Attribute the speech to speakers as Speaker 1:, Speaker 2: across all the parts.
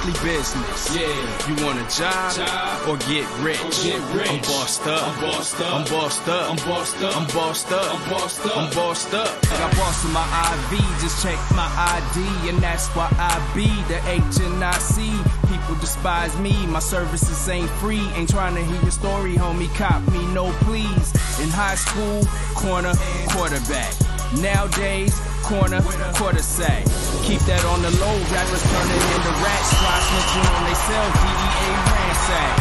Speaker 1: strictly business. Yeah. You want a job or get rich? I'm bossed up. I'm bossed up. I'm bossed up. I'm bossed up. I'm bossed up. I'm bossed up. I'm bossed up. I got boss in my IV, just check my ID, and that's why I be the HNIC. People despise me, my services ain't free. Ain't trying to hear your story, homie, cop me, no please. In high school, corner, quarterback. Nowadays, corner, quarter sack. Keep that on the low, rappers turning into rats. Fly snitching on they self, DEA ransack.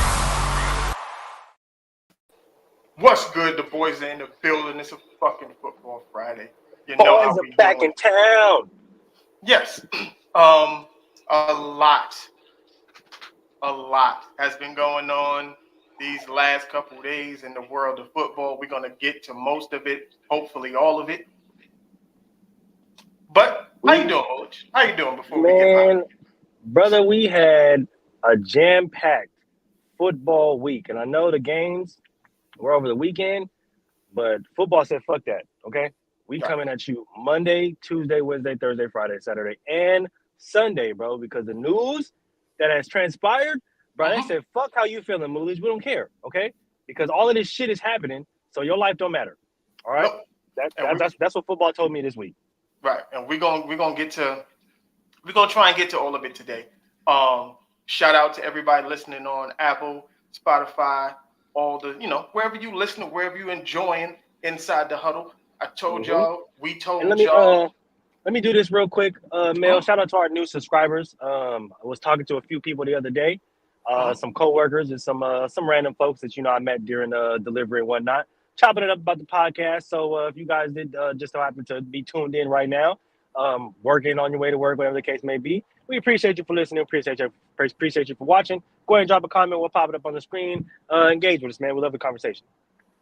Speaker 2: What's good? The boys are in the building. It's a fucking football Friday. You know
Speaker 3: boys
Speaker 2: how
Speaker 3: are
Speaker 2: we
Speaker 3: back
Speaker 2: doing.
Speaker 3: in town.
Speaker 2: Yes. A lot has been going on these last couple days in the world of football. We're going to get to most of it, hopefully all of it. But how you doing, Coach? How you doing before we get popping?
Speaker 3: Brother, we had a jam-packed football week. And I know the games were over the weekend, but football said, fuck that, okay? We coming at you Monday, Tuesday, Wednesday, Thursday, Friday, Saturday, and Sunday, bro, because the news that has transpired, bro, they said, fuck how you feeling, Moolies. We don't care, okay? Because all of this shit is happening, so your life don't matter, all right? Nope. That's what football told me this week.
Speaker 2: Right, and we're gonna try and get to all of it today. Shout out to everybody listening on Apple, Spotify, all the wherever you listen, wherever you enjoying Inside the Huddle. I told y'all, we told y'all.
Speaker 3: Let me do this real quick, Mel. Shout out to our new subscribers. I was talking to a few people the other day, some coworkers and some random folks that I met during delivery and whatnot, chopping it up about the podcast. So if you guys did just so happen to be tuned in right now, working on your way to work, whatever the case may be, we appreciate you for listening. Appreciate you for watching. Go ahead and drop a comment. We'll pop it up on the screen. Engage with us, man. We love the conversation.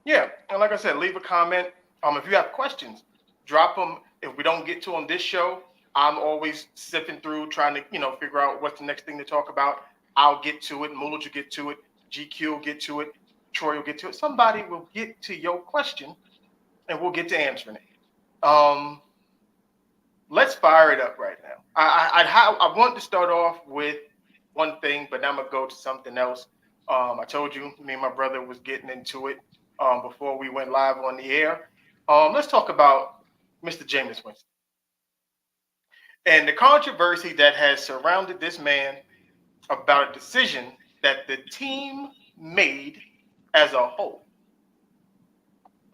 Speaker 2: Yeah, and like I said, leave a comment. If you have questions, drop them. If we don't get to on this show, I'm always sifting through, trying to figure out what's the next thing to talk about. I'll get to it. Mulage will get to it. GQ will get to it. Troy will get to it. Somebody will get to your question, and we'll get to answering it. Let's fire it up right now. I want to start off with one thing, but now I'm gonna go to something else. I told you, me and my brother was getting into it before we went live on the air. Let's talk about Mr. Jameis Winston and the controversy that has surrounded this man about a decision that the team made as a whole.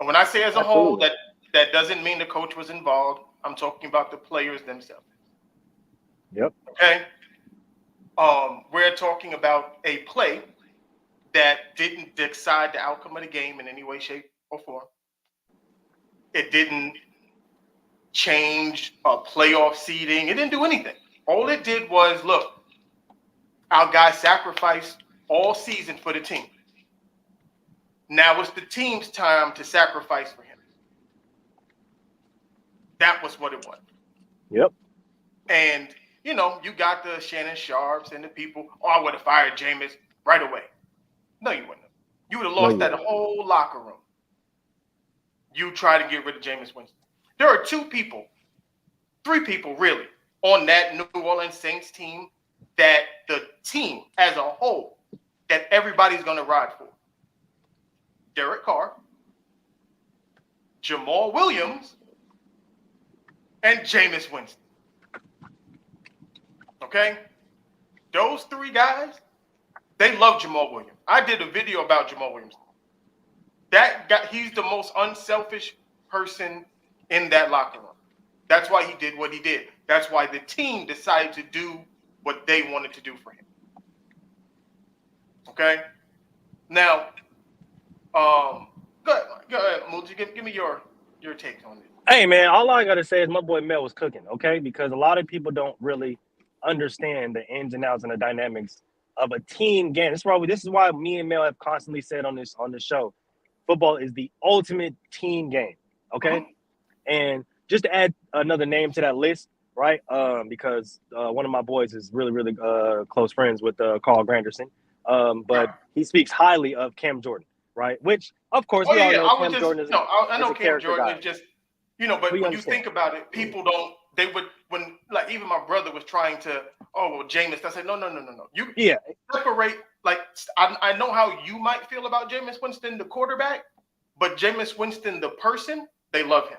Speaker 2: And when I say as a whole, that doesn't mean the coach was involved. I'm talking about the players themselves.
Speaker 3: Yep.
Speaker 2: Okay. We're talking about a play that didn't decide the outcome of the game in any way, shape, or form. It didn't change playoff seeding. It didn't do anything. All it did was, look, our guy sacrificed all season for the team. Now it's the team's time to sacrifice for him. That was what it was.
Speaker 3: Yep.
Speaker 2: And, you got the Shannon Sharps and the people, I would have fired Jameis right away. No, you wouldn't have. You would have lost that whole locker room. You try to get rid of Jameis Winston. There are 3 people really, on that New Orleans Saints team that the team as a whole, that everybody's going to ride for. Derek Carr, Jamal Williams, and Jameis Winston. Okay? Those 3 guys, they love Jamal Williams. I did a video about Jamal Williams. He's the most unselfish person in that locker room. That's why he did what he did. That's why the team decided to do what they wanted to do for him. Okay? Now, go ahead, Mooji. Give me your take on it.
Speaker 3: Hey, man, all I got to say is my boy Mel was cooking, okay? Because a lot of people don't really understand the ins and outs and the dynamics of a team game. This is why me and Mel have constantly said on this show, football is the ultimate team game, okay? And just to add another name to that list, right? Because one of my boys is really, really close friends with Carl Granderson. But he speaks highly of Cam Jordan, right? Which, of course, we all know Cam Jordan is
Speaker 2: I know
Speaker 3: a
Speaker 2: Cam Jordan
Speaker 3: guy.
Speaker 2: is just, but when you think about it, people they would, when like even my brother was trying to, oh well, Jameis. I said no. You separate. Like I know how you might feel about Jameis Winston, the quarterback, but Jameis Winston, the person, they love him.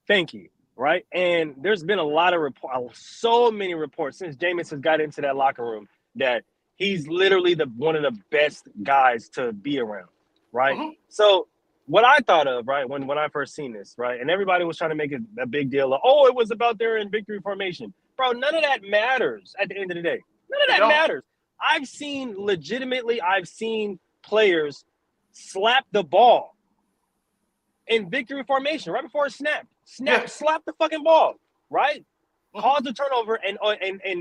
Speaker 3: Thank you. Right, and there's been a lot of so many reports since Jameis has got into that locker room that he's literally one of the best guys to be around. Right, so. What I thought of, right, when I first seen this, right, and everybody was trying to make it a big deal of, oh, it was about their in victory formation. Bro, none of that matters at the end of the day. None of that matters. I've seen players slap the ball in victory formation right before a snap. Slap the fucking ball, right? Cause the turnover and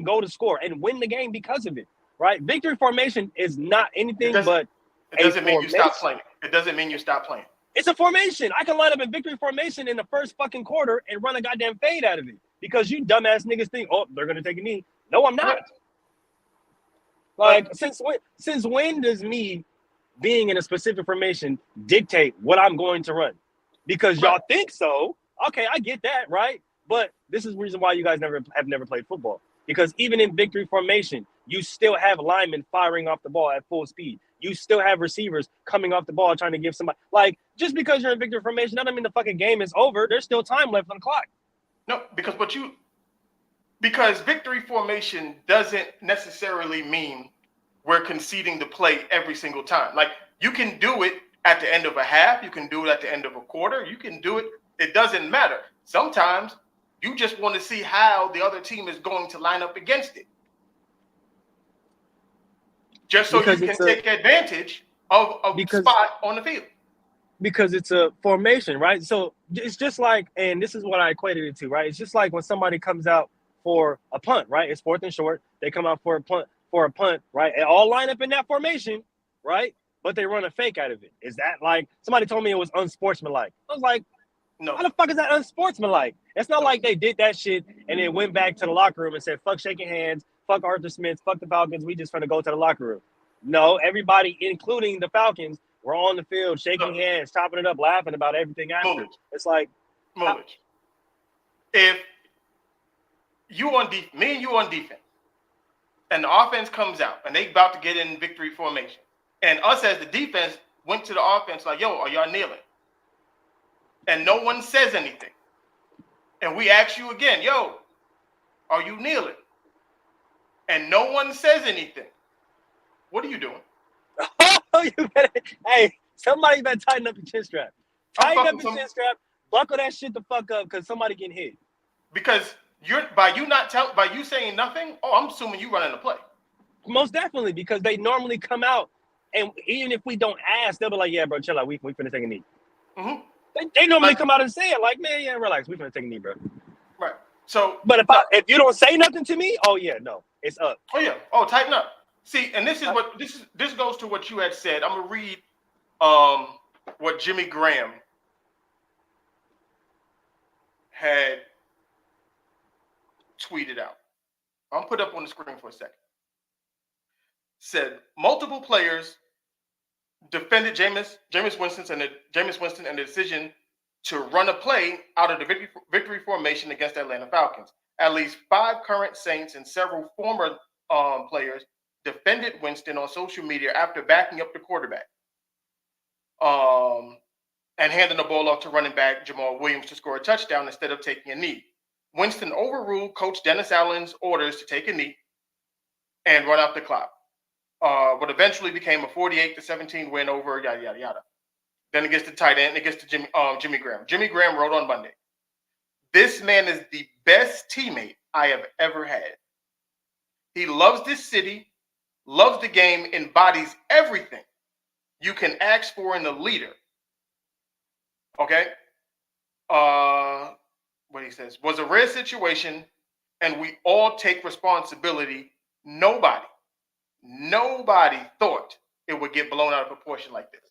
Speaker 3: go to score and win the game because of it, right? Victory formation is not anything but
Speaker 2: it doesn't mean you stop playing. It doesn't mean you stop playing.
Speaker 3: It's a formation. I can line up in victory formation in the first fucking quarter and run a goddamn fade out of it because you dumbass niggas think, oh, they're gonna take a knee. No, I'm not. Like, since when does me being in a specific formation dictate what I'm going to run? Because y'all think so. Okay, I get that, right? But this is the reason why you guys have never played football. Because even in victory formation, you still have linemen firing off the ball at full speed. You still have receivers coming off the ball trying to give somebody. Like, just because you're in victory formation doesn't mean the fucking game is over. There's still time left on the clock.
Speaker 2: No, because victory formation doesn't necessarily mean we're conceding the play every single time. Like, you can do it at the end of a half. You can do it at the end of a quarter. You can do it. It doesn't matter. Sometimes you just want to see how the other team is going to line up against it. Just so you can take advantage of a spot on the field.
Speaker 3: Because it's a formation, right? So it's just like, and this is what I equated it to, right? It's just like when somebody comes out for a punt, right? It's 4th and short. They come out for a punt, right? And all line up in that formation, right? But they run a fake out of it. Is that like, somebody told me it was unsportsmanlike. I was like, no. How the fuck is that unsportsmanlike? It's not like they did that shit and then went back to the locker room and said, fuck shaking hands, fuck Arthur Smith, fuck the Falcons, we just finna go to the locker room. No, everybody, including the Falcons, were on the field, shaking hands, chopping it up, laughing about everything after. It's like...
Speaker 2: If you on defense, me and you on defense, and the offense comes out, and they about to get in victory formation, and us as the defense went to the offense like, yo, are y'all kneeling? And no one says anything. And we ask you again, yo, are you kneeling? And no one says anything. What are you doing?
Speaker 3: Hey, somebody better tighten up your chin strap. Tighten up your chin strap. Buckle that shit the fuck up because somebody getting hit.
Speaker 2: Because by you saying nothing, I'm assuming you running the play.
Speaker 3: Most definitely, because they normally come out, and even if we don't ask, they'll be like, yeah, bro, chill out. We finna take a knee.
Speaker 2: Mm-hmm.
Speaker 3: They normally come out and say it like, man, yeah, relax. We finna take a knee, bro.
Speaker 2: Right. So,
Speaker 3: but if you don't say nothing to me, oh yeah, no, it's up.
Speaker 2: Oh yeah. Oh, tighten up. See, and this goes to what you had said. I'm gonna read what Jimmy Graham had tweeted out. I'll put up on the screen for a second. Said multiple players defended Jameis Winston and the decision to run a play out of the victory formation against the Atlanta Falcons. At least 5 current Saints and several former players defended Winston on social media after backing up the quarterback and handing the ball off to running back Jamal Williams to score a touchdown instead of taking a knee. Winston overruled Coach Dennis Allen's orders to take a knee and run out the clock. What eventually became a 48-17 win over yada yada yada. Then it gets to tight end. It gets to Jimmy Graham. Jimmy Graham wrote on Monday, "This man is the best teammate I have ever had. He loves this city, loves the game, embodies everything you can ask for in a leader." Okay. What he says was a rare situation, and we all take responsibility. Nobody thought it would get blown out of proportion like this.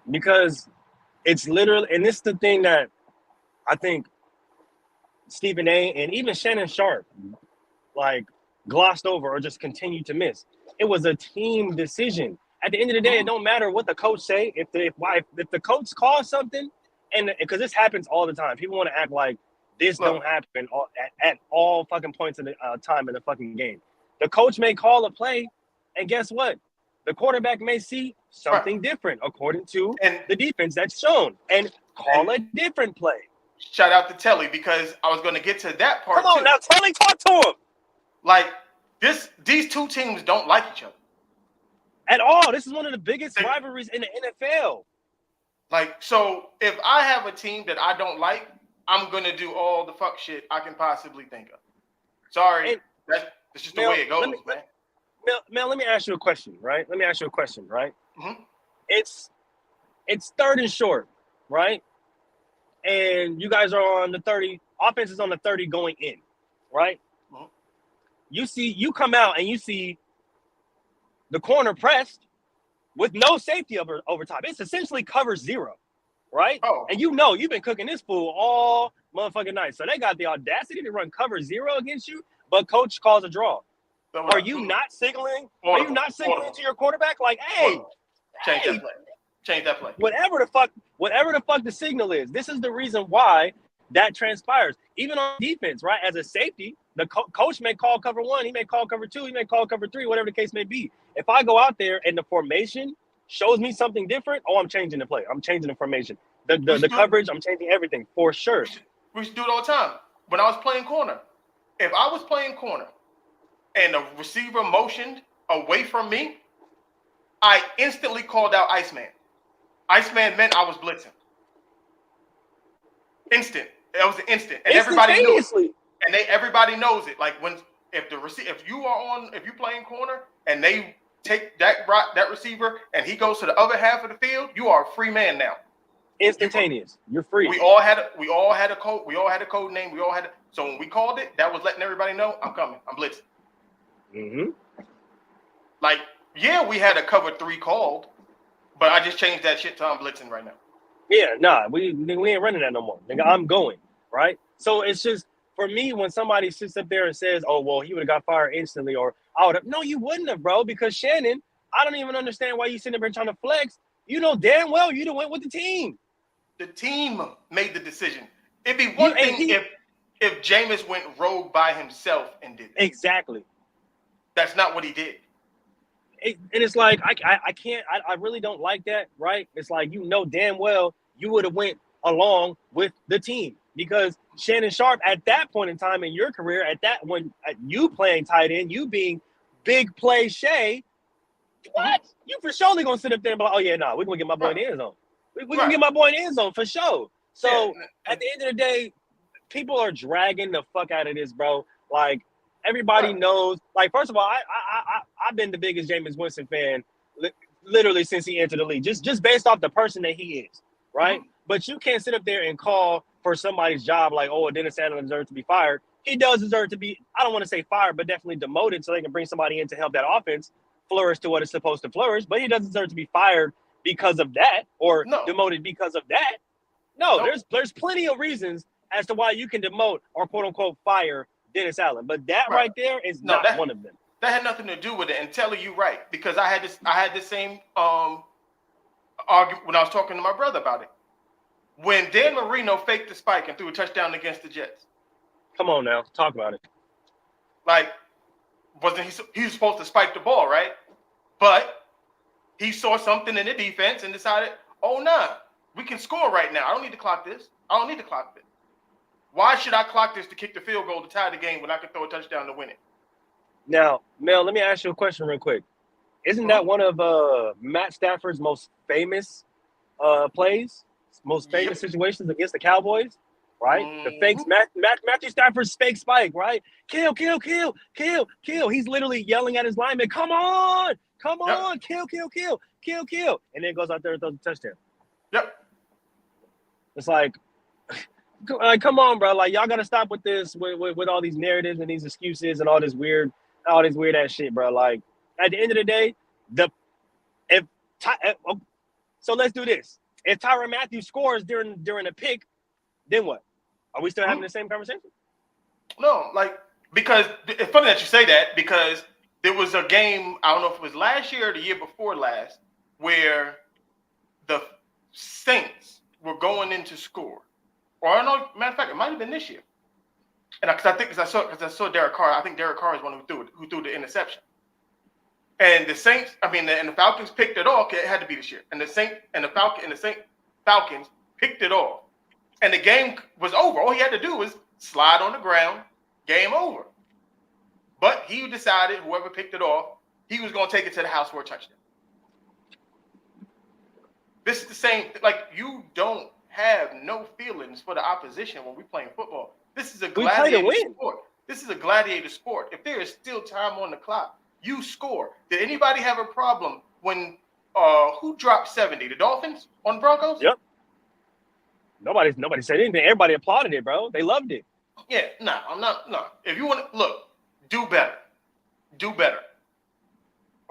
Speaker 3: Because it's literally, and this is the thing that I think Stephen A. and even Shannon Sharp like glossed over or just continued to miss. It was a team decision. At the end of the day, it don't matter what the coach say. If the coach calls something and because this happens all the time. People want to act like this don't happen at all fucking points in the time in the fucking game. The coach may call a play, and guess what? The quarterback may see something different according to the defense that's shown and call a different play.
Speaker 2: Shout out to Telly, because I was going to get to that part.
Speaker 3: Come on now, Telly, talk to him.
Speaker 2: Like these two teams don't like each other
Speaker 3: at all. This is one of the biggest rivalries in the NFL.
Speaker 2: Like, so if I have a team that I don't like, I'm going to do all the fuck shit I can possibly think of. Sorry, that's just the way it goes, man.
Speaker 3: Mel, let me ask you a question, right?
Speaker 2: Mm-hmm.
Speaker 3: It's 3rd and short, right? And you guys are on the 30. Offense is on the 30 going in, right?
Speaker 2: Mm-hmm.
Speaker 3: You come out and you see the corner pressed with no safety over top. It's essentially cover 0, right?
Speaker 2: Oh.
Speaker 3: And you've been cooking this fool all motherfucking night. So they got the audacity to run cover 0 against you, but coach calls a draw. Are you not signaling? Are you not signaling to your quarterback like, hey,
Speaker 2: change that play.
Speaker 3: Whatever the fuck the signal is. This is the reason why that transpires. Even on defense, right? As a safety, the coach may call cover 1, he may call cover 2, he may call cover 3, whatever the case may be. If I go out there and the formation shows me something different, I'm changing the play. I'm changing the formation. The coverage, I'm changing everything for sure.
Speaker 2: We used to do it all the time. When I was playing corner, if I was playing corner and the receiver motioned away from me, I instantly called out Iceman. Iceman meant I was blitzing. Instant. That was an instant, and everybody knew it. And everybody knows it. Like if you playing corner and they take that receiver and he goes to the other half of the field, you are a free man now.
Speaker 3: Instantaneous. You're free.
Speaker 2: We all had a code. We all had a code name. So when we called it, that was letting everybody know I'm coming. I'm blitzing.
Speaker 3: Mm-hmm.
Speaker 2: Like, yeah, we had a cover 3 called, but I just changed that shit to I'm blitzing right now.
Speaker 3: Yeah, nah, we ain't running that no more. Nigga, I'm going, right? So it's just, for me, when somebody sits up there and says, oh, well, he would have got fired instantly, or I would have, no, you wouldn't have, bro, because Shannon, I don't even understand why you sitting there trying to flex. You know damn well you'd have went with the team.
Speaker 2: The team made the decision. It'd be one thing if Jameis went rogue by himself and did that.
Speaker 3: Exactly.
Speaker 2: That's not what he did.
Speaker 3: And it's like, I really don't like that, right? It's like, you know damn well you would have went along with the team, because Shannon Sharp at that point in time in your career, when you playing tight end, you being big play Shay, what? You for surely gonna sit up there and be like, oh yeah, nah, we're gonna get my boy in the end zone. We're gonna get my boy in the end zone for sure. So at the end of the day, people are dragging the fuck out of this, bro. Like, everybody knows. Like, first of all, I've been the biggest Jameis Winston fan literally since he entered the league, just based off the person that he is, right? Mm-hmm. But you can't sit up there and call for somebody's job like, oh, Dennis Allen deserves to be fired. He does deserve to be, I don't want to say fired, but definitely demoted so they can bring somebody in to help that offense flourish to what it's supposed to flourish. But he doesn't deserve to be fired because of that, or demoted because of that. No, there's plenty of reasons as to why you can demote or quote unquote fire Dennis Allen, but that right there is not one of them.
Speaker 2: That had nothing to do with it. And telling you right, because I had the same argument when I was talking to my brother about it. When Dan Marino faked the spike and threw a touchdown against the Jets.
Speaker 3: Come on now, talk about it.
Speaker 2: Like, wasn't he was supposed to spike the ball, right? But he saw something in the defense and decided, oh nah, we can score right now. I don't need to clock this. Why should I clock this to kick the field goal to tie the game when I can throw a touchdown to win it?
Speaker 3: Now, Mel, let me ask you a question real quick. Isn't that one of Matt Stafford's most famous plays, most famous situations against the Cowboys, right? The fakes, Matthew Stafford's fake spike, right? Kill. He's literally yelling at his lineman, come on, kill. And then goes out there and throws a touchdown.
Speaker 2: Yep.
Speaker 3: It's like, come on, bro. Like, y'all got to stop with this, with all these narratives and these excuses and all this weird ass shit, bro. Like, at the end of the day, so let's do this. If Tyrann Mathieu scores during a pick, then what? Are we still having the same conversation?
Speaker 2: No, like, because it's funny that you say that, because there was a game, I don't know if it was last year or the year before last, where the Saints were going in to score, or I don't know, matter of fact, it might have been this year. And because I saw Derek Carr. I think Derek Carr is one who threw the interception. And the Saints, and the Falcons picked it off. It had to be this year. And the Falcons picked it off, and the game was over. All he had to do was slide on the ground. Game over. But he decided, whoever picked it off, he was going to take it to the house for a touchdown. This is the same. Like, you don't have no feelings for the opposition when we're playing football. This is a gladiator sport. This is a gladiator sport. If there is still time on the clock, you score. Did anybody have a problem when who dropped 70? The Dolphins on Broncos?
Speaker 3: Yep. Nobody said anything. Everybody applauded it, bro. They loved it.
Speaker 2: Yeah, I'm not. No. If you want to look, do better. Do better.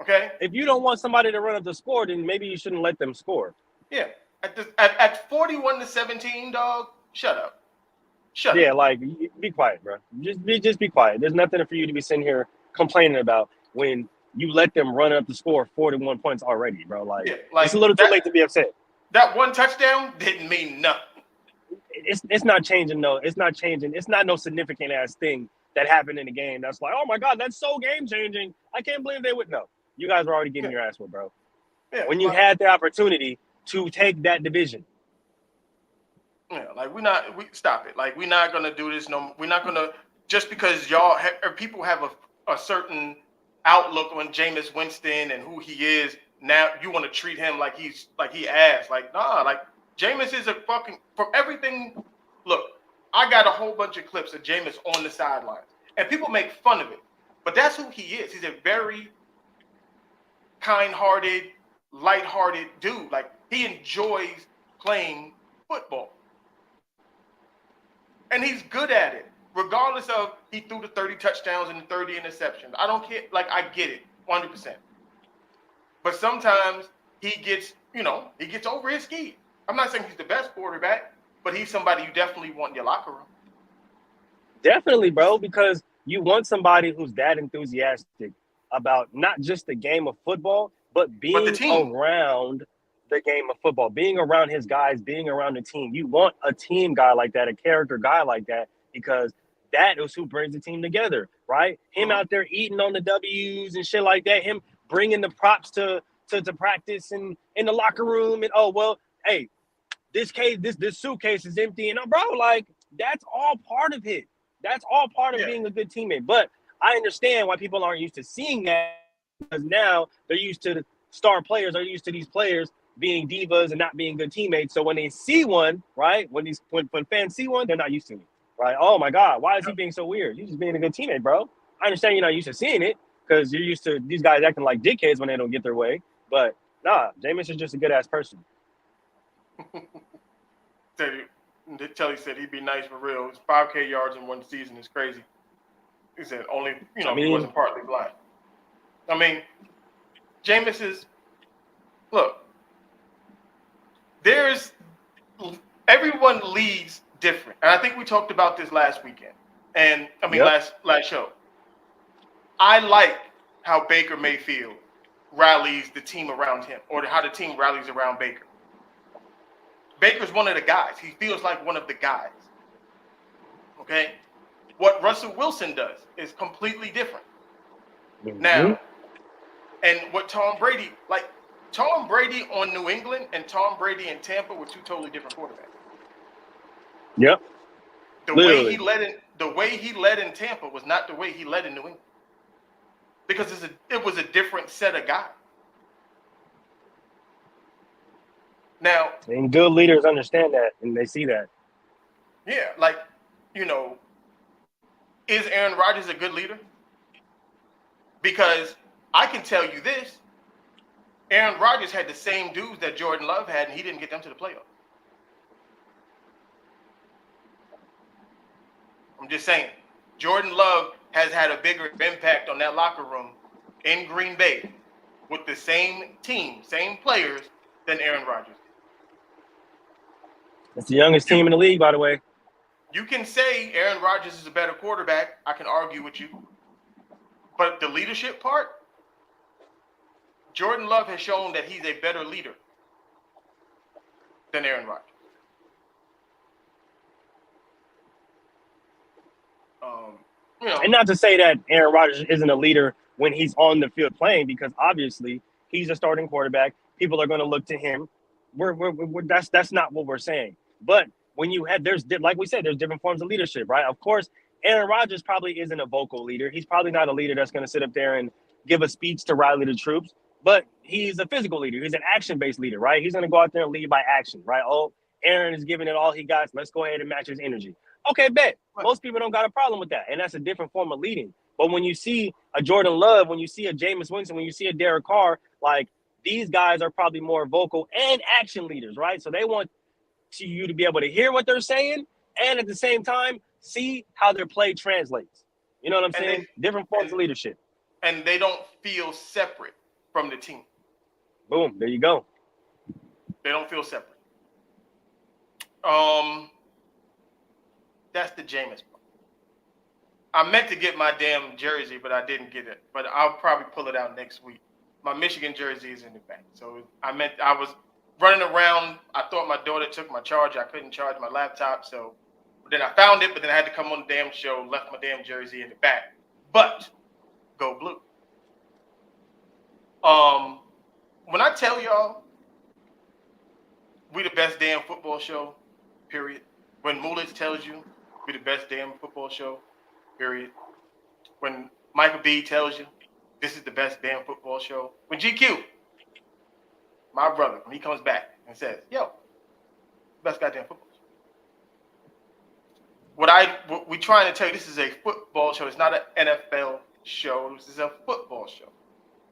Speaker 2: Okay? If
Speaker 3: you don't want somebody to run up the score, then maybe you shouldn't let them score.
Speaker 2: Yeah. At 41-17, dog, shut up. Shut up.
Speaker 3: Yeah, like, be quiet, bro. Just be quiet. There's nothing for you to be sitting here complaining about when you let them run up the score 41 points already, bro. Like, it's a little too late to be upset.
Speaker 2: That one touchdown didn't mean nothing.
Speaker 3: It's not changing, though. It's not changing. It's not no significant ass thing that happened in the game. That's like, oh my God, that's so game changing. I can't believe they would. No, you guys were already getting your ass whipped, bro. Yeah, when you had the opportunity to take that division.
Speaker 2: Yeah, like we stop it. Like, we're not gonna do this. No, we're not gonna, just because people have a certain outlook on Jameis Winston and who he is. Now you want to treat him like he ass. Like, nah, like Jameis is a fucking, for everything. Look, I got a whole bunch of clips of Jameis on the sidelines, and people make fun of it, but that's who he is. He's a very kind-hearted, light-hearted dude. Like, he enjoys playing football. And he's good at it, regardless of he threw the 30 touchdowns and the 30 interceptions. I don't care. Like, I get it, 100%. But sometimes he gets over his skis. I'm not saying he's the best quarterback, but he's somebody you definitely want in your locker room.
Speaker 3: Definitely, bro, because you want somebody who's that enthusiastic about not just the game of football, but being around the game of football, being around his guys, being around the team. You want a team guy like that, a character guy like that, because that is who brings the team together, right? Him out there eating on the W's and shit like that, him bringing the props to practice and in the locker room, and hey, this suitcase is empty, and bro, like, that's all part of it. That's all part of being a good teammate. But I understand why people aren't used to seeing that, because now they're used to the star players, are used to these players being divas and not being good teammates. So when they see one, right, when fans see one, they're not used to it, right? Oh my God, why is he being so weird? He's just being a good teammate, bro. I understand you're not used to seeing it because you're used to these guys acting like dickheads when they don't get their way. But nah, Jameis is just a good ass person.
Speaker 2: Telly said he'd be nice for real. It's 5K yards in one season is crazy. He said only, he wasn't partly blind. I mean, Jameis is, look, everyone leads different. And I think we talked about this last weekend. And last show. I like how Baker Mayfield rallies the team around him, or how the team rallies around Baker. Baker's one of the guys. He feels like one of the guys. Okay? What Russell Wilson does is completely different. Mm-hmm. Now, and what Tom Brady on New England and Tom Brady in Tampa were two totally different quarterbacks.
Speaker 3: Yep.
Speaker 2: The way he led in Tampa was not the way he led in New England. Because it was a different set of guys. Now,
Speaker 3: and good leaders understand that and they see that.
Speaker 2: Yeah, like, is Aaron Rodgers a good leader? Because I can tell you this, Aaron Rodgers had the same dudes that Jordan Love had, and he didn't get them to the playoffs. I'm just saying, Jordan Love has had a bigger impact on that locker room in Green Bay with the same team, same players than Aaron Rodgers.
Speaker 3: It's the youngest team in the league, by the way.
Speaker 2: You can say Aaron Rodgers is a better quarterback. I can argue with you. But the leadership part, Jordan Love has shown that he's a better leader than Aaron Rodgers.
Speaker 3: And not to say that Aaron Rodgers isn't a leader when he's on the field playing, because obviously he's a starting quarterback. People are going to look to him. That's not what we're saying. But when you had, like we said, there's different forms of leadership, right? Of course, Aaron Rodgers probably isn't a vocal leader. He's probably not a leader that's going to sit up there and give a speech to rally the troops. But he's a physical leader. He's an action-based leader, right? He's going to go out there and lead by action, right? Oh, Aaron is giving it all he got. Let's go ahead and match his energy. Okay, bet. Most people don't got a problem with that. And that's a different form of leading. But when you see a Jordan Love, when you see a Jameis Winston, when you see a Derek Carr, like, these guys are probably more vocal and action leaders, right? So they want you to be able to hear what they're saying and at the same time see how their play translates. You know what I'm saying? Different forms of leadership.
Speaker 2: And they don't feel separate from the team.
Speaker 3: Boom, there you go.
Speaker 2: They don't feel separate. That's the Jameis part. I meant to get my damn jersey, but I didn't get it. But I'll probably pull it out next week. My Michigan jersey is in the back. So I was running around. I thought my daughter took my charger. I couldn't charge my laptop. So then I found it, but then I had to come on the damn show, left my damn jersey in the back. But go blue. When I tell y'all we the best damn football show, period. When Mullins tells you we the best damn football show, period. When Michael B tells you this is the best damn football show. When GQ, my brother, when he comes back and says, yo, best goddamn football show. What we trying to tell you, this is a football show. It's not an NFL show. This is a football show.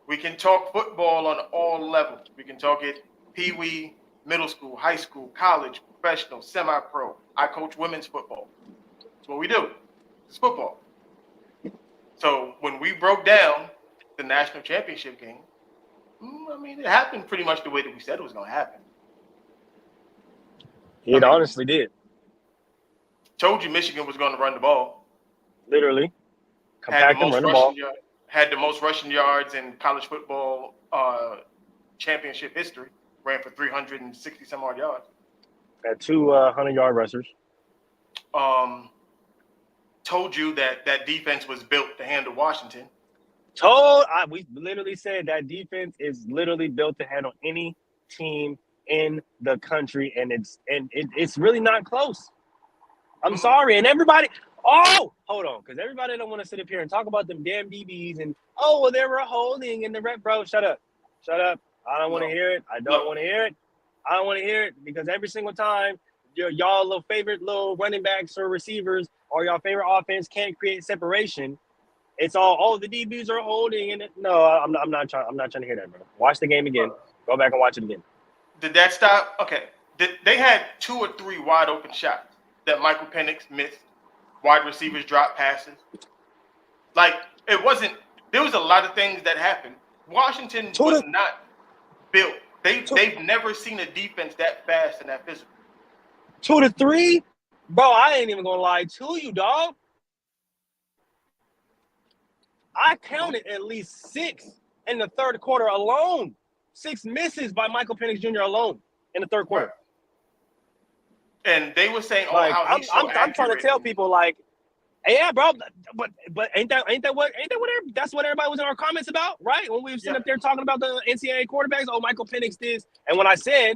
Speaker 2: We can talk football on all levels. We can talk it pee-wee, middle school, high school, college, professional, semi-pro. I coach women's football. That's what we do. It's football. So when we broke down the national championship game, I mean, it happened pretty much the way that we said it was going to happen.
Speaker 3: It honestly did.
Speaker 2: Told you Michigan was going to run the ball.
Speaker 3: Literally. Compact and run the ball.
Speaker 2: Had the most rushing yards in college football championship history. Ran for 360 some odd yards.
Speaker 3: Had two 100-yard rushers.
Speaker 2: Told you that defense was built to handle Washington.
Speaker 3: We literally said that defense is literally built to handle any team in the country, and it's really not close. I'm sorry, and everybody. Oh, hold on, because everybody don't want to sit up here and talk about them damn DBs and they were holding in the red. Bro, shut up. I don't want to hear it. I don't want to hear it. I don't want to hear it because every single time y'all little favorite little running backs or receivers or y'all favorite offense can't create separation, it's all the DBs are holding and no, I'm not trying to hear that, bro. Watch the game again. Go back and watch it again.
Speaker 2: Did that stop? Okay. They had 2 or 3 wide open shots that Michael Penix missed. Wide receivers dropped passes. Like, it wasn't – there was a lot of things that happened. Washington was not built. They've never seen a defense that fast and that physical.
Speaker 3: 2 to 3? Bro, I ain't even going to lie to you, dog. I counted at least 6 in the third quarter alone. 6 misses by Michael Penix Jr. alone in the third quarter.
Speaker 2: Right. And they were saying,
Speaker 3: I'm trying to tell people, like, yeah, bro, but ain't that what that's what everybody was in our comments about, right? When we were sitting up there talking about the NCAA quarterbacks, Michael Penix this, and when I said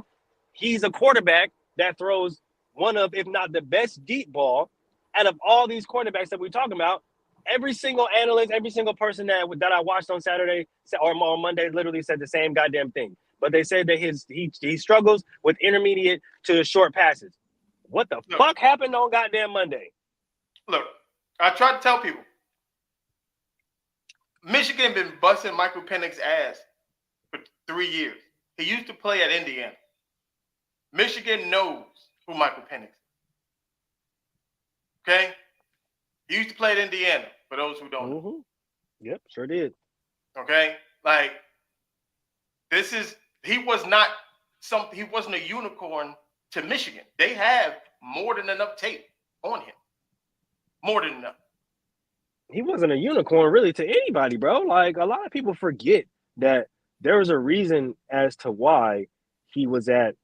Speaker 3: he's a quarterback that throws one of, if not the best deep ball out of all these quarterbacks that we're talking about, every single analyst, every single person that I watched on Saturday or on Monday literally said the same goddamn thing. But they said that he struggles with intermediate to short passes. What the fuck happened on goddamn Monday?
Speaker 2: Look, I tried to tell people. Michigan been busting Michael Penix's ass for 3 years. He used to play at Indiana. Michigan knows who Michael Penix is. Okay? He used to play at Indiana, for those who don't know.
Speaker 3: Yep, sure did.
Speaker 2: Okay? Like, he wasn't a unicorn to Michigan. They have more than enough tape on him. More than enough.
Speaker 3: He wasn't a unicorn really to anybody, bro. Like, a lot of people forget that there was a reason as to why he was at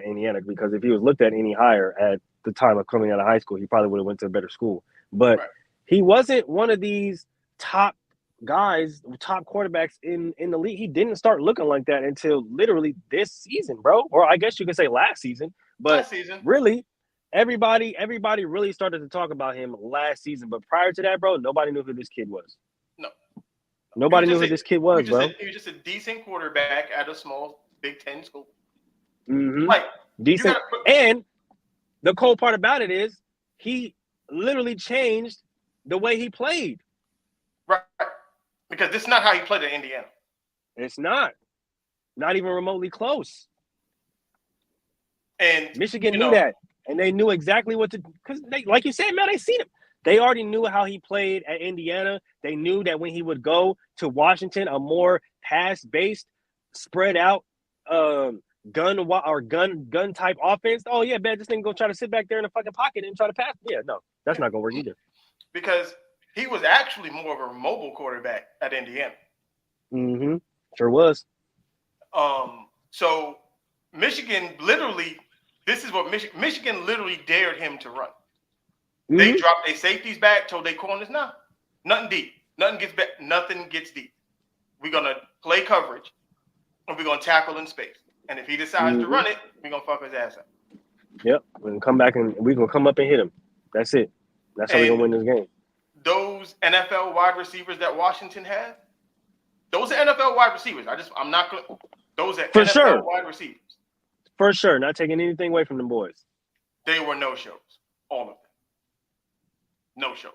Speaker 3: Indiana, because if he was looked at any higher at the time of coming out of high school, he probably would have went to a better school. But He wasn't one of these top guys, top quarterbacks in the league. He didn't start looking like that until literally this season, bro. Or I guess you could say last season. But
Speaker 2: Last season.
Speaker 3: really, everybody really started to talk about him last season. But prior to that, bro, nobody knew who this kid was.
Speaker 2: No.
Speaker 3: Nobody knew who this kid was, bro.
Speaker 2: He was just a decent quarterback at a small Big Ten school.
Speaker 3: Mm-hmm.
Speaker 2: Like,
Speaker 3: decent. And the cool part about it is he literally changed the way he played.
Speaker 2: Right. Because this is not how he played at Indiana.
Speaker 3: It's not. Not even remotely close.
Speaker 2: And
Speaker 3: Michigan knew that. And they knew exactly what to do. Because, like you said, man, they seen him. They already knew how he played at Indiana. They knew that when he would go to Washington, a more pass-based, spread out gun type offense. Oh, yeah, man, this thing go try to sit back there in the fucking pocket and try to pass. Yeah, no, that's not going to work either.
Speaker 2: Because he was actually more of a mobile quarterback at Indiana.
Speaker 3: Mm-hmm. Sure was.
Speaker 2: So Michigan literally, this is what Michigan literally dared him to run. Mm-hmm. They dropped their safeties back, told their corners, nah, nothing deep. Nothing gets back, nothing gets deep. We're gonna play coverage and we're gonna tackle in space. And if he decides to run it, we're gonna fuck his ass up.
Speaker 3: Yep. We're gonna come back and we're gonna come up and hit him. That's it. That's how we're gonna win this game.
Speaker 2: Those NFL wide receivers that Washington had, those are NFL wide receivers. I'm not gonna. Those are NFL wide receivers.
Speaker 3: For sure, not taking anything away from them boys.
Speaker 2: They were no shows, all of them. No shows.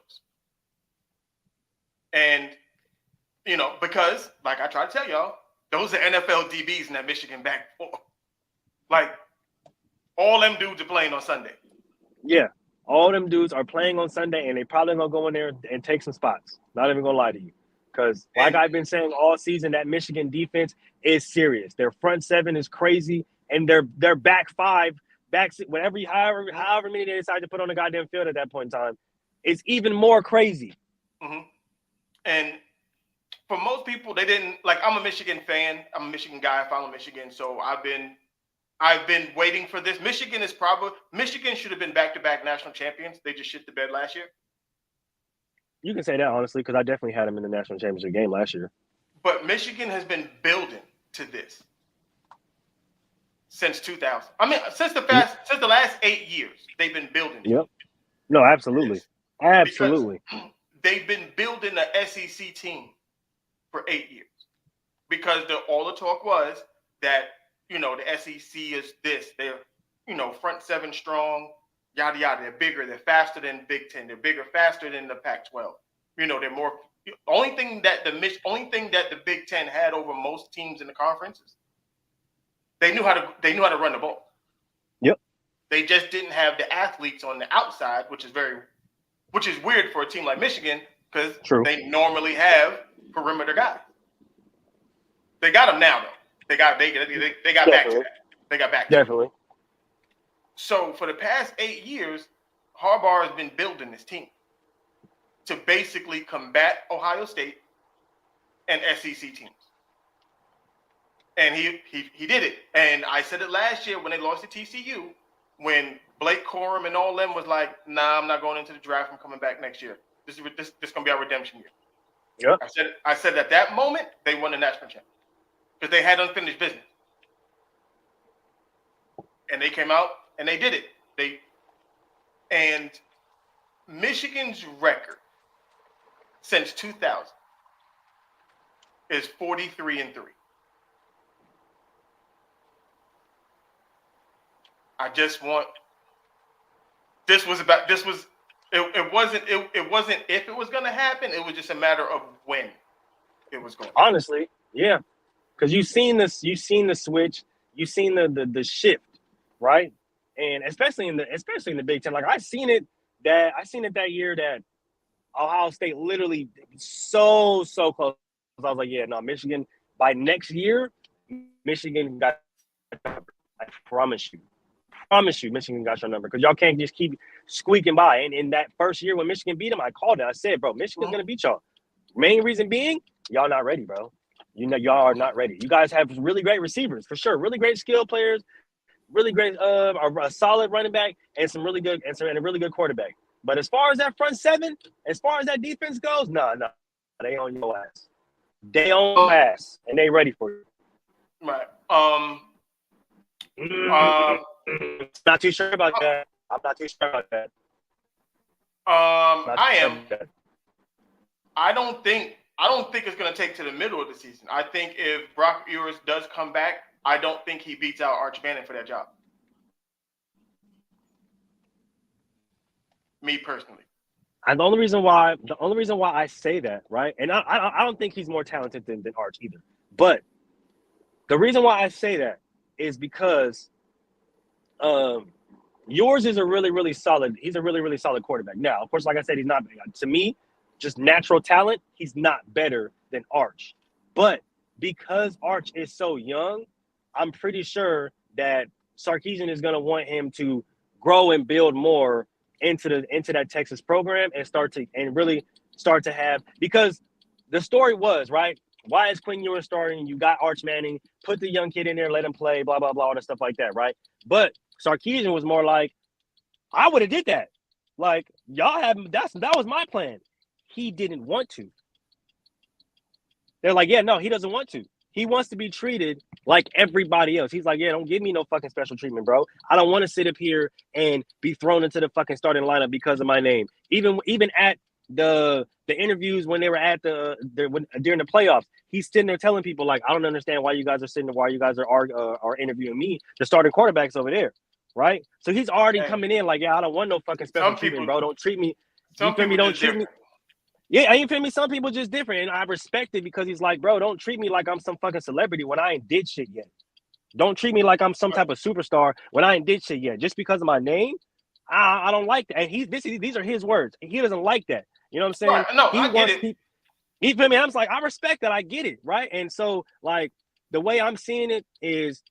Speaker 2: And because like I try to tell y'all, those are NFL DBs in that Michigan back four. Like all them dudes are playing on Sunday.
Speaker 3: Yeah. All them dudes are playing on Sunday, and they probably gonna go in there and take some spots. Not even gonna lie to you, because like I've been saying all season, that Michigan defense is serious. Their front seven is crazy, and their back five, however many they decide to put on the goddamn field at that point in time, is even more crazy.
Speaker 2: Mm-hmm. And for most people, they didn't like. I'm a Michigan fan. I'm a Michigan guy. I follow Michigan, so I've been waiting for this. Michigan should have been back-to-back national champions. They just shit the bed last year.
Speaker 3: You can say that, honestly, because I definitely had them in the national championship game last year.
Speaker 2: But Michigan has been building to this since 2000. I mean, since the last 8 years, they've been building.
Speaker 3: Yep. No, absolutely. Absolutely.
Speaker 2: Because they've been building the SEC team for 8 years. Because all the talk was that, the SEC is this. They're, front seven strong, yada, yada. They're bigger. They're faster than Big Ten. They're bigger, faster than the Pac-12. They're more. Only thing that the Big Ten had over most teams in the conferences, they knew how to run the ball.
Speaker 3: Yep.
Speaker 2: They just didn't have the athletes on the outside, which is weird for a team like Michigan because they normally have perimeter guys. They got them now, though. They got back to that. They got back to
Speaker 3: Definitely.
Speaker 2: that. So for the past 8 years, Harbaugh has been building this team to basically combat Ohio State and SEC teams. And he did it. And I said it last year when they lost to TCU, when Blake Corum and all them was like, nah, I'm not going into the draft. I'm coming back next year. This is going to be our redemption year.
Speaker 3: Yep.
Speaker 2: I said at that moment, they won the national championship. Because they had unfinished business. And they came out and they did it. And Michigan's record since 2000 is 43-3. I just want it wasn't if it was going to happen, it was just a matter of when it was going to happen.
Speaker 3: Honestly, yeah. Because you've seen the switch, you've seen the shift, right? And especially in the Big Ten, like I seen it that year that Ohio State literally so close. I was like, yeah, no, Michigan by next year, Michigan got. I promise you, Michigan got your number because y'all can't just keep squeaking by. And in that first year when Michigan beat them, I called it. I said, bro, Michigan's gonna beat y'all. Main reason being, y'all not ready, bro. Y'all are not ready. You guys have really great receivers for sure, really great skill players, really great a solid running back, and a really good quarterback. But as far as that front seven, as far as that defense goes, no, they on your ass. They on your ass, and they ready for you.
Speaker 2: Right.
Speaker 3: Not too sure about that. I'm not too sure about that.
Speaker 2: I am. I don't think it's going to take to the middle of the season. I think if Brock Ewers does come back, I don't think he beats out Arch Manning for that job. Me personally.
Speaker 3: And the only reason why I say that, right? And I don't think he's more talented than Arch either. But the reason why I say that is because yours is a really, really solid. He's a really, really solid quarterback. Now, of course, like I said, he's not, to me, just natural talent, he's not better than Arch. But because Arch is so young, I'm pretty sure that Sarkisian is going to want him to grow and build more into that Texas program and really start to have, because the story was, right, why is Quinn Ewers starting? You got Arch Manning, put the young kid in there, let him play, blah, blah, blah, all that stuff like that, right? But Sarkisian was more like, I would have did that. Like, that was my plan. He didn't want to. They're like, yeah, no, he doesn't want to. He wants to be treated like everybody else. He's like, yeah, don't give me no fucking special treatment, bro. I don't want to sit up here and be thrown into the fucking starting lineup because of my name. Even at the interviews when they were at during the playoffs, he's sitting there telling people like, I don't understand why you guys are sitting there, why you guys are interviewing me, the starting quarterbacks over there, right? So he's already coming in like, yeah, I don't want no fucking special treatment, bro. Don't treat me. You feel me? Don't treat me. Yeah, you feel me? Some people just different, and I respect it because he's like, bro, don't treat me like I'm some fucking celebrity when I ain't did shit yet. Don't treat me like I'm some type of superstar when I ain't did shit yet. Just because of my name, I don't like that. And these are his words. He doesn't like that. You know what I'm saying?
Speaker 2: Right. No, I get it.
Speaker 3: He feel me? I'm just like, I respect that. I get it, right? And so, like, the way I'm seeing it is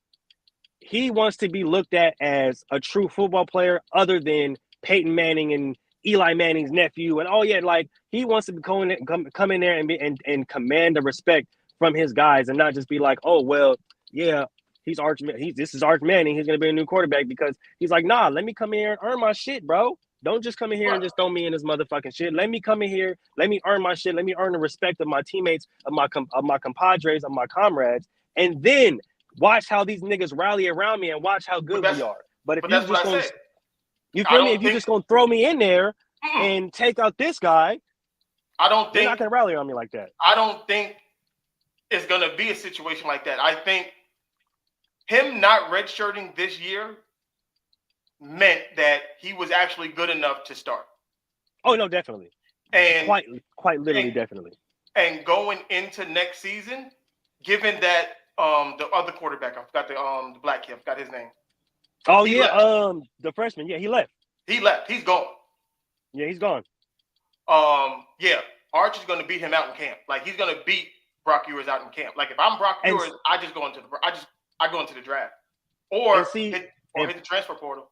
Speaker 3: he wants to be looked at as a true football player other than Peyton Manning and Eli Manning's nephew, and like he wants to come in there and command the respect from his guys, and not just be like, oh well, yeah, this is Arch Manning, he's gonna be a new quarterback, because he's like, nah, let me come in here and earn my shit, bro. Don't just come in here and just throw me in this motherfucking shit. Let me come in here, let me earn my shit, let me earn the respect of my teammates, of my compadres, of my comrades, and then watch how these niggas rally around me and watch how good we are. But if you just gonna You feel me? If you're just gonna throw me in there and take out this guy, they're not gonna rally on me like that.
Speaker 2: I don't think it's gonna be a situation like that. I think him not redshirting this year meant that he was actually good enough to start.
Speaker 3: Oh no, definitely. And quite literally, definitely.
Speaker 2: And going into next season, given that the other quarterback, I forgot the black kid, I forgot his name.
Speaker 3: Oh, the freshman. Yeah, he left.
Speaker 2: He's gone.
Speaker 3: Yeah, he's gone.
Speaker 2: Arch is going to beat him out in camp. Like, he's going to beat Brock Ewers out in camp. Like, if I'm Brock Ewers, I go into the draft or hit the transfer portal.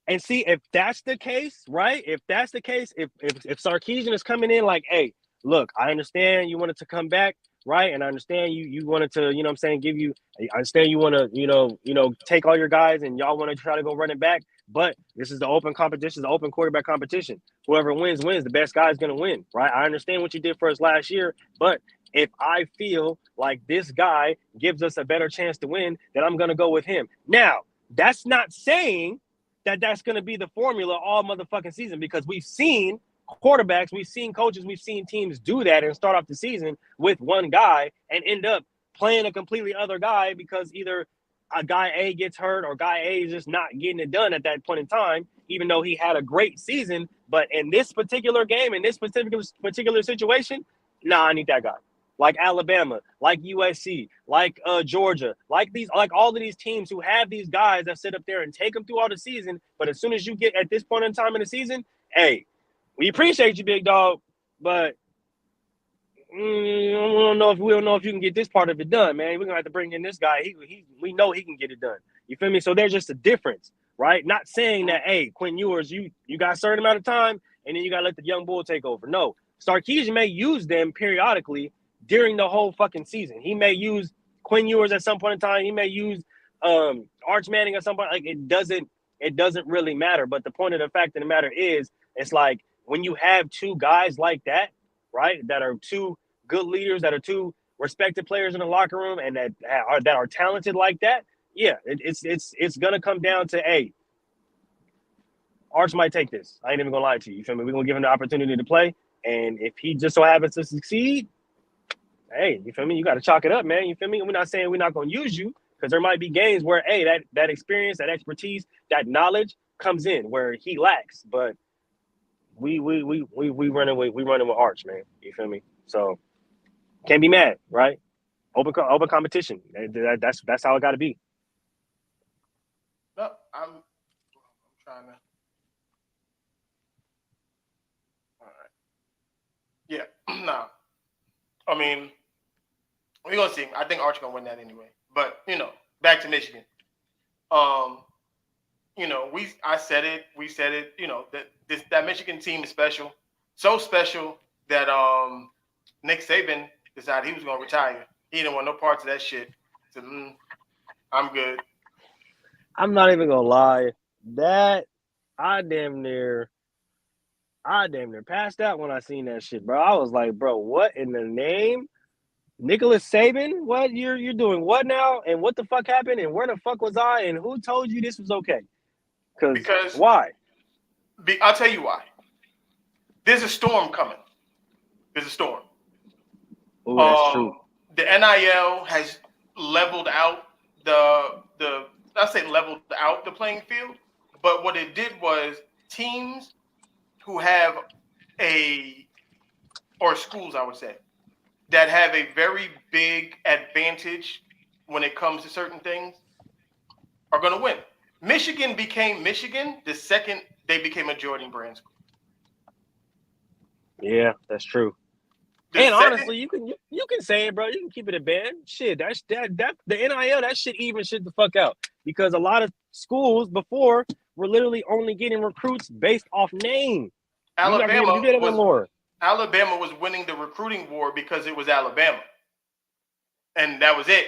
Speaker 3: And see, if that's the case, right? If that's the case, if Sarkisian is coming in like, hey, look, I understand you wanted to come back, right? And I understand you wanted to, you know what I'm saying, I understand you want to, take all your guys and y'all want to try to go run it back. But this is the open competition, the open quarterback competition. Whoever wins. The best guy is going to win, right? I understand what you did for us last year, but if I feel like this guy gives us a better chance to win, then I'm going to go with him. Now, that's not saying that that's going to be the formula all motherfucking season, because we've seen quarterbacks, we've seen coaches, we've seen teams do that and start off the season with one guy and end up playing a completely other guy because either a guy A gets hurt or guy A is just not getting it done at that point in time, even though he had a great season. But in this particular game, in this particular situation, I need that guy. Like Alabama, like USC, like Georgia, like all of these teams who have these guys that sit up there and take them through all the season. But as soon as you get at this point in time in the season, hey, we appreciate you, big dog, but we don't know if you can get this part of it done, man. We're gonna have to bring in this guy. We know he can get it done. You feel me? So there's just a difference, right? Not saying that, hey, Quinn Ewers, you got a certain amount of time and then you gotta let the young bull take over. No, Sarkisian may use them periodically during the whole fucking season. He may use Quinn Ewers at some point in time. He may use Arch Manning at some point. Like, it doesn't really matter. But the point of the fact of the matter is It's like when you have two guys like that, right, that are two good leaders, that are two respected players in the locker room, and that are talented like that. Yeah, it's gonna come down to, hey, Arch might take this. I ain't even gonna lie to you. You feel me? We're gonna give him the opportunity to play, and if he just so happens to succeed, hey, you feel me? You got to chalk it up, man. You feel me? We're not saying we're not gonna use you, because there might be games where, hey, that experience, that expertise, that knowledge comes in where he lacks, but we running with Arch, man. You feel me? So can't be mad, right? Open competition. That's how it got to be.
Speaker 2: No, I'm trying to. All right. Yeah. Nah. I mean, we're gonna see. I think Arch gonna win that anyway. But back to Michigan. Um, I said it. We said it. That Michigan team is special, so special that Nick Saban decided he was gonna retire. He didn't want no parts of that shit. He said, I'm good.
Speaker 3: I'm not even gonna lie. That I damn near passed out when I seen that shit, bro. I was like, bro, what in the name? Nicholas Saban? What you're doing what now? And what the fuck happened? And where the fuck was I? And who told you this was okay?
Speaker 2: Because
Speaker 3: why?
Speaker 2: I'll tell you why. There's a storm coming. There's a storm.
Speaker 3: Oh, that's true.
Speaker 2: The NIL has leveled out I say leveled out the playing field, but what it did was teams who have or schools, I would say, that have a very big advantage when it comes to certain things are going to win. Michigan became Michigan the second they became a Jordan Brand school.
Speaker 3: Yeah, that's true. Honestly, you can say it, bro. You can keep it a band. Shit, that the NIL, that shit even shit the fuck out, because a lot of schools before were literally only getting recruits based off name.
Speaker 2: Alabama
Speaker 3: you did it more.
Speaker 2: Alabama was winning the recruiting war because it was Alabama, and that was it.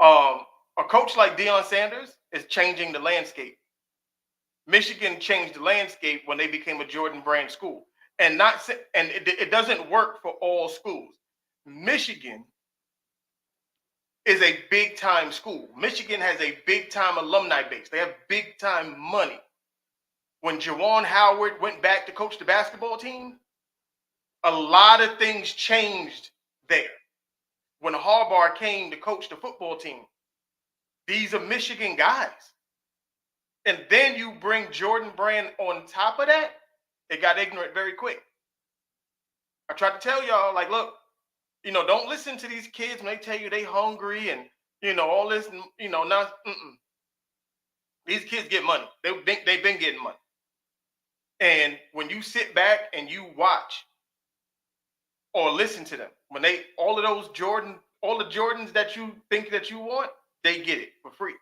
Speaker 2: A coach like Deion Sanders is changing the landscape. Michigan changed the landscape when they became a Jordan Brand school. And it doesn't work for all schools. Michigan is a big time school. Michigan has a big time alumni base. They have big time money. When Juwan Howard went back to coach the basketball team, a lot of things changed there. When Harbaugh came to coach the football team, these are Michigan guys. And then you bring Jordan Brand on top of that, it got ignorant very quick. I tried to tell y'all, like, look, don't listen to these kids when they tell you they hungry and, all this, not. These kids get money. They've been getting money. And when you sit back and you watch or listen to them, when all the Jordans that you think that you want, they get it for free.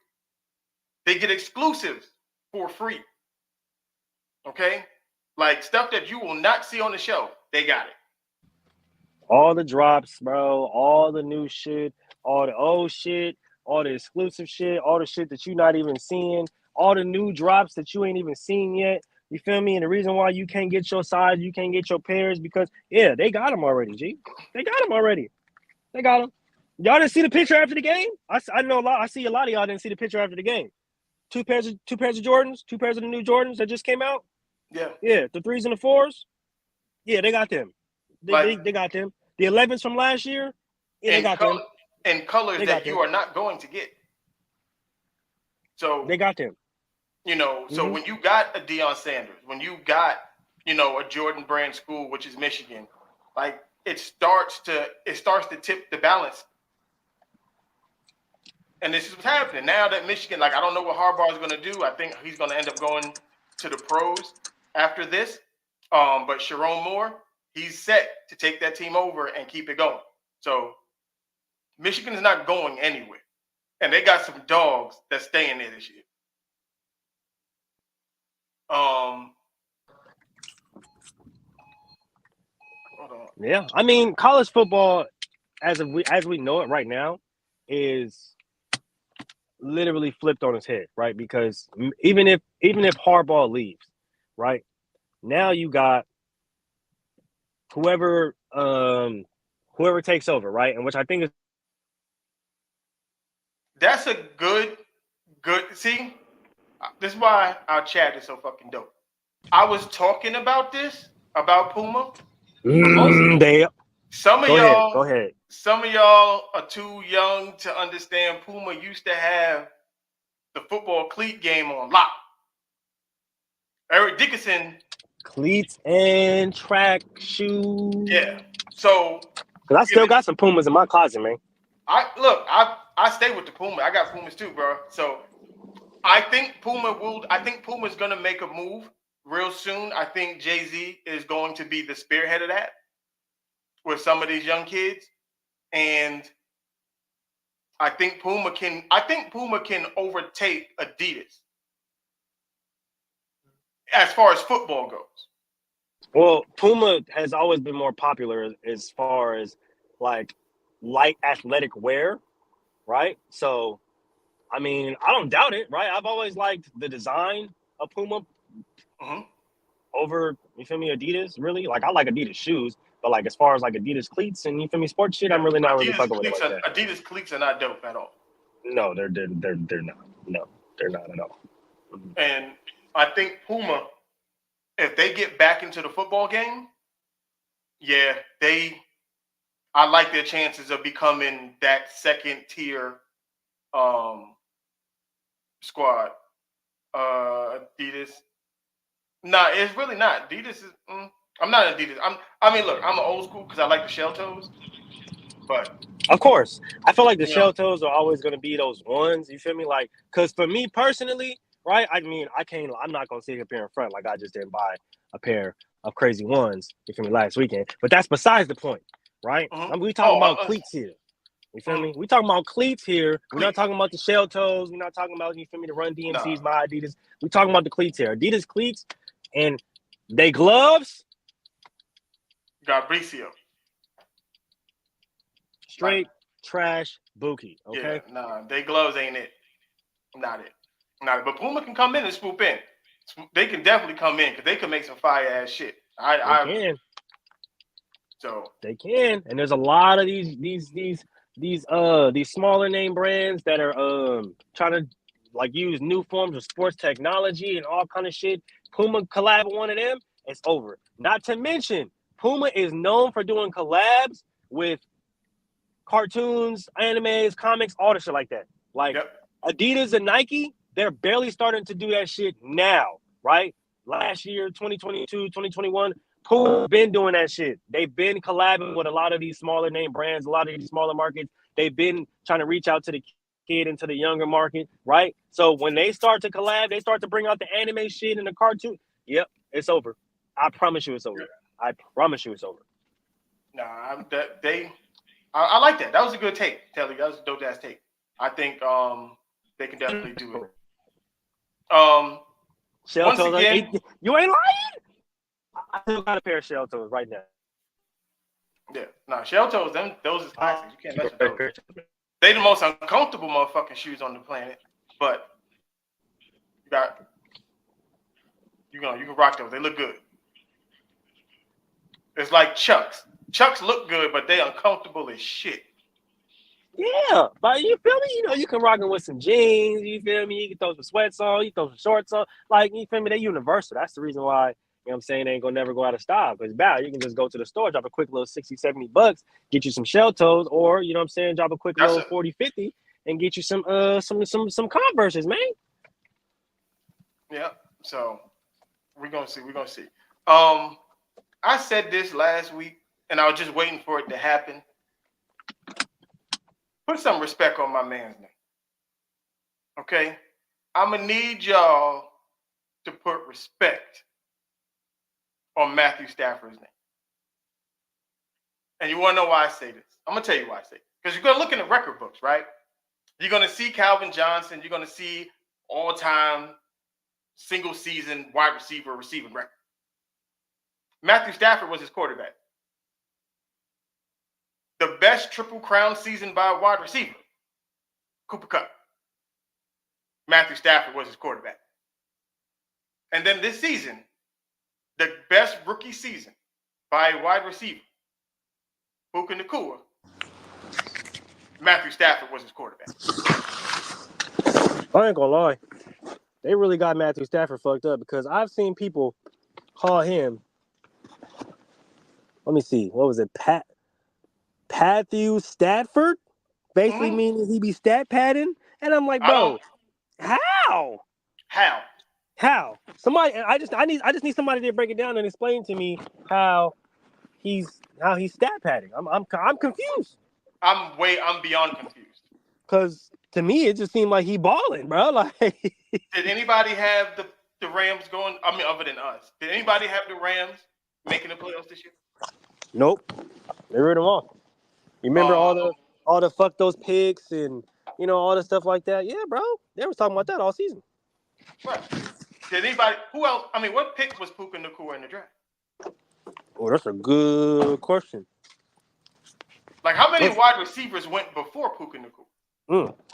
Speaker 2: They get exclusives for free. Okay? Like stuff that you will not see on the shelf, they got it.
Speaker 3: All the drops, bro, all the new shit, all the old shit, all the exclusive shit, all the shit that you're not even seeing, all the new drops that you ain't even seen yet. You feel me? And the reason why you can't get your size, you can't get your pairs, because, yeah, they got them already, G. They got them already. They got them. Y'all didn't see the picture after the game? I know a lot. I see a lot of y'all didn't see the picture after the game. Two pairs of Jordans, two pairs of the new Jordans that just came out.
Speaker 2: Yeah.
Speaker 3: Yeah, the 3s and the 4s. Yeah, they got them. They got them. The 11s from last year. Yeah, they got them.
Speaker 2: And colors that you are not going to get. So
Speaker 3: they got them.
Speaker 2: So when you got a Deion Sanders, when you got, a Jordan Brand school, which is Michigan, like it starts to tip the balance. And this is what's happening now that Michigan, like, I don't know what Harbaugh is going to do. I think he's going to end up going to the pros after this. But Sharon Moore, he's set to take that team over and keep it going. So Michigan is not going anywhere. And they got some dogs that's staying there this year. Hold on.
Speaker 3: Yeah, I mean, college football, as we know it right now, is literally flipped on its head, right? Because even if Harbaugh leaves, right, Now you got whoever takes over, right? And which I think is
Speaker 2: That's a good. See, this is why our chat is so fucking dope. I was talking about this about Puma. Some of
Speaker 3: Go ahead.
Speaker 2: some of y'all are too young to understand. Puma used to have the football cleat game on lock. Eric Dickinson,
Speaker 3: Cleats and track shoes.
Speaker 2: yeah. So,
Speaker 3: because I still got some Pumas in my closet, man.
Speaker 2: I stay with the Puma. I got Pumas too, bro. So I think Puma's gonna make a move real soon. I think Jay-Z is going to be the spearhead of that with some of these young kids, and I think Puma can overtake Adidas as far as football goes.
Speaker 3: Well, Puma has always been more popular as far as like light athletic wear, right? So, I mean, I don't doubt it, right? I've always liked the design of Puma over, you feel me, Adidas, really. Like, I like Adidas shoes, but like as far as like Adidas cleats and you feel me, sports shit, I'm really not really fucking with it like that.
Speaker 2: Adidas cleats are not dope at all.
Speaker 3: No, they're not. No, they're not at all.
Speaker 2: And I think Puma, if they get back into the football game, yeah, I like their chances of becoming that second tier squad. Adidas. Nah, it's really not. Adidas is I'm not Adidas. Look, I'm an old school because I like the shell toes. But
Speaker 3: of course, I feel like the shell toes are always going to be those ones. You feel me? Like, because for me personally, right? I mean, I'm not going to sit here in front like I just didn't buy a pair of crazy ones. You feel me? Last weekend, but that's besides the point, right? We talking about cleats here. You feel me? We talking about cleats here. We're not talking about the shell toes. We're not talking about, you feel me, the Run DMCs, my Adidas. We talking about the cleats here. Adidas cleats and they gloves.
Speaker 2: Gabricio.
Speaker 3: Straight trash Buki. Okay.
Speaker 2: Yeah, nah, they gloves ain't it. Not it. But Puma can come in and swoop in. They can definitely come in because they can make some fire ass shit.
Speaker 3: They can.
Speaker 2: So
Speaker 3: they can, and there's a lot of these smaller name brands that are trying to like use new forms of sports technology and all kind of shit. Puma collab with one of them, it's over. Not to mention, Puma is known for doing collabs with cartoons, animes, comics, all the shit like that. Like Adidas and Nike, they're barely starting to do that shit now, right? Last year, 2022, 2021, Puma's been doing that shit. They've been collabing with a lot of these smaller name brands, a lot of these smaller markets. They've been trying to reach out to the kid into the younger market, right? So when they start to collab, they start to bring out the anime shit and the cartoon. Yep, it's over. I promise you it's over. I promise you it's over.
Speaker 2: Nah, I like that. That was a good take, Telly. That was a dope ass take. I think they can definitely do it.
Speaker 3: Shell toes, again, you ain't lying. I still got a pair of shell toes right now.
Speaker 2: Yeah, nah, shell toes, those is classics. You can't mess with those. They the most uncomfortable motherfucking shoes on the planet, but you can rock those. They look good. It's like Chucks. Chucks look good, but they uncomfortable as shit.
Speaker 3: Yeah, but you feel me? You know, you can rock them with some jeans. You feel me? You can throw some sweats on. You throw some shorts on. Like, you feel me? They're universal. That's the reason why, you know what I'm saying, they ain't gonna never go out of style. Because you can just go to the store, drop a quick little 60, 70 bucks, get you some shell toes, or, you know what I'm saying, drop a quick little 40, 50 and get you some Converses, man.
Speaker 2: Yeah. So we're gonna see. I said this last week, and I was just waiting for it to happen. Put some respect on my man's name. Okay? I'm going to need y'all to put respect on Matthew Stafford's name. And you want to know why I say this? I'm going to tell you why I say it. Because you're going to look in the record books, right? You're going to see Calvin Johnson. You're going to see all-time single-season wide receiver receiving record. Matthew Stafford was his quarterback. The best Triple Crown season by a wide receiver, Cooper Kupp. Matthew Stafford was his quarterback. And then this season, the best rookie season by a wide receiver, Puka Nacua, Matthew Stafford was his quarterback.
Speaker 3: I ain't gonna lie. They really got Matthew Stafford fucked up because I've seen people call him. Let me see. What was it? Matthew Stafford? Basically meaning he be stat padding. And I'm like, bro, how?
Speaker 2: How?
Speaker 3: Somebody I just need somebody to break it down and explain to me how he's stat padding. I'm confused.
Speaker 2: I'm beyond confused.
Speaker 3: Cause to me it just seemed like he balling, bro. Like
Speaker 2: Did anybody have the Rams going? I mean, other than us, did anybody have the Rams making the playoffs this year?
Speaker 3: Nope. They rid him off. You remember all the fuck those picks and all the stuff like that? Yeah, bro. They was talking about that all season.
Speaker 2: Right. Did anybody? Who else? I mean, what pick was Puka Nacua in the draft?
Speaker 3: Oh, that's a good question.
Speaker 2: Like, how many wide receivers went before Puka Nacua?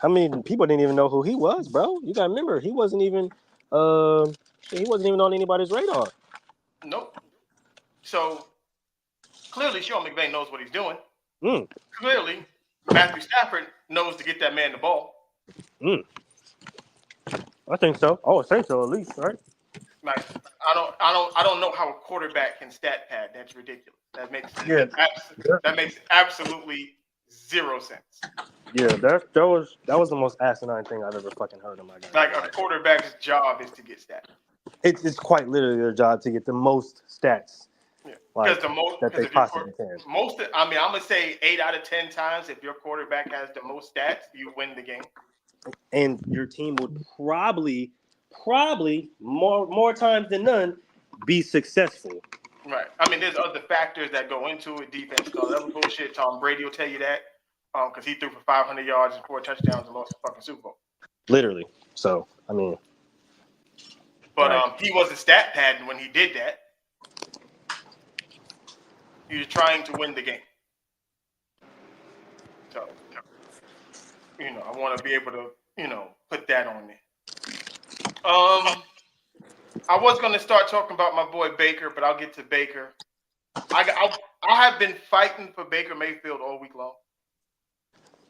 Speaker 3: How many people didn't even know who he was, bro? You gotta remember, he wasn't even on anybody's radar.
Speaker 2: Nope. So clearly, Sean McVay knows what he's doing. Clearly, Matthew Stafford knows to get that man the ball.
Speaker 3: I think so. I would say so at least, right?
Speaker 2: Like, I don't know how a quarterback can stat pad. That's ridiculous. That makes absolutely zero sense.
Speaker 3: Yeah, that was the most asinine thing I've ever fucking heard in my life.
Speaker 2: Like, a quarterback's job is to get stats.
Speaker 3: It's quite literally their job to get the most stats.
Speaker 2: Yeah,
Speaker 3: like,
Speaker 2: because the most
Speaker 3: that they possibly can.
Speaker 2: I'm gonna say 8 out of 10 times, if your quarterback has the most stats, you win the game.
Speaker 3: And your team would probably more times than none be successful.
Speaker 2: Right. I mean, there's other factors that go into it. Defense and all that other bullshit. Tom Brady will tell you that because he threw for 500 yards and 4 touchdowns and lost the fucking Super Bowl.
Speaker 3: Literally. So, I mean.
Speaker 2: But he wasn't stat padding when he did that. He was trying to win the game. So, I want to be able to, put that on there. I was going to start talking about my boy Baker, but I'll get to Baker. I have been fighting for Baker Mayfield all week long.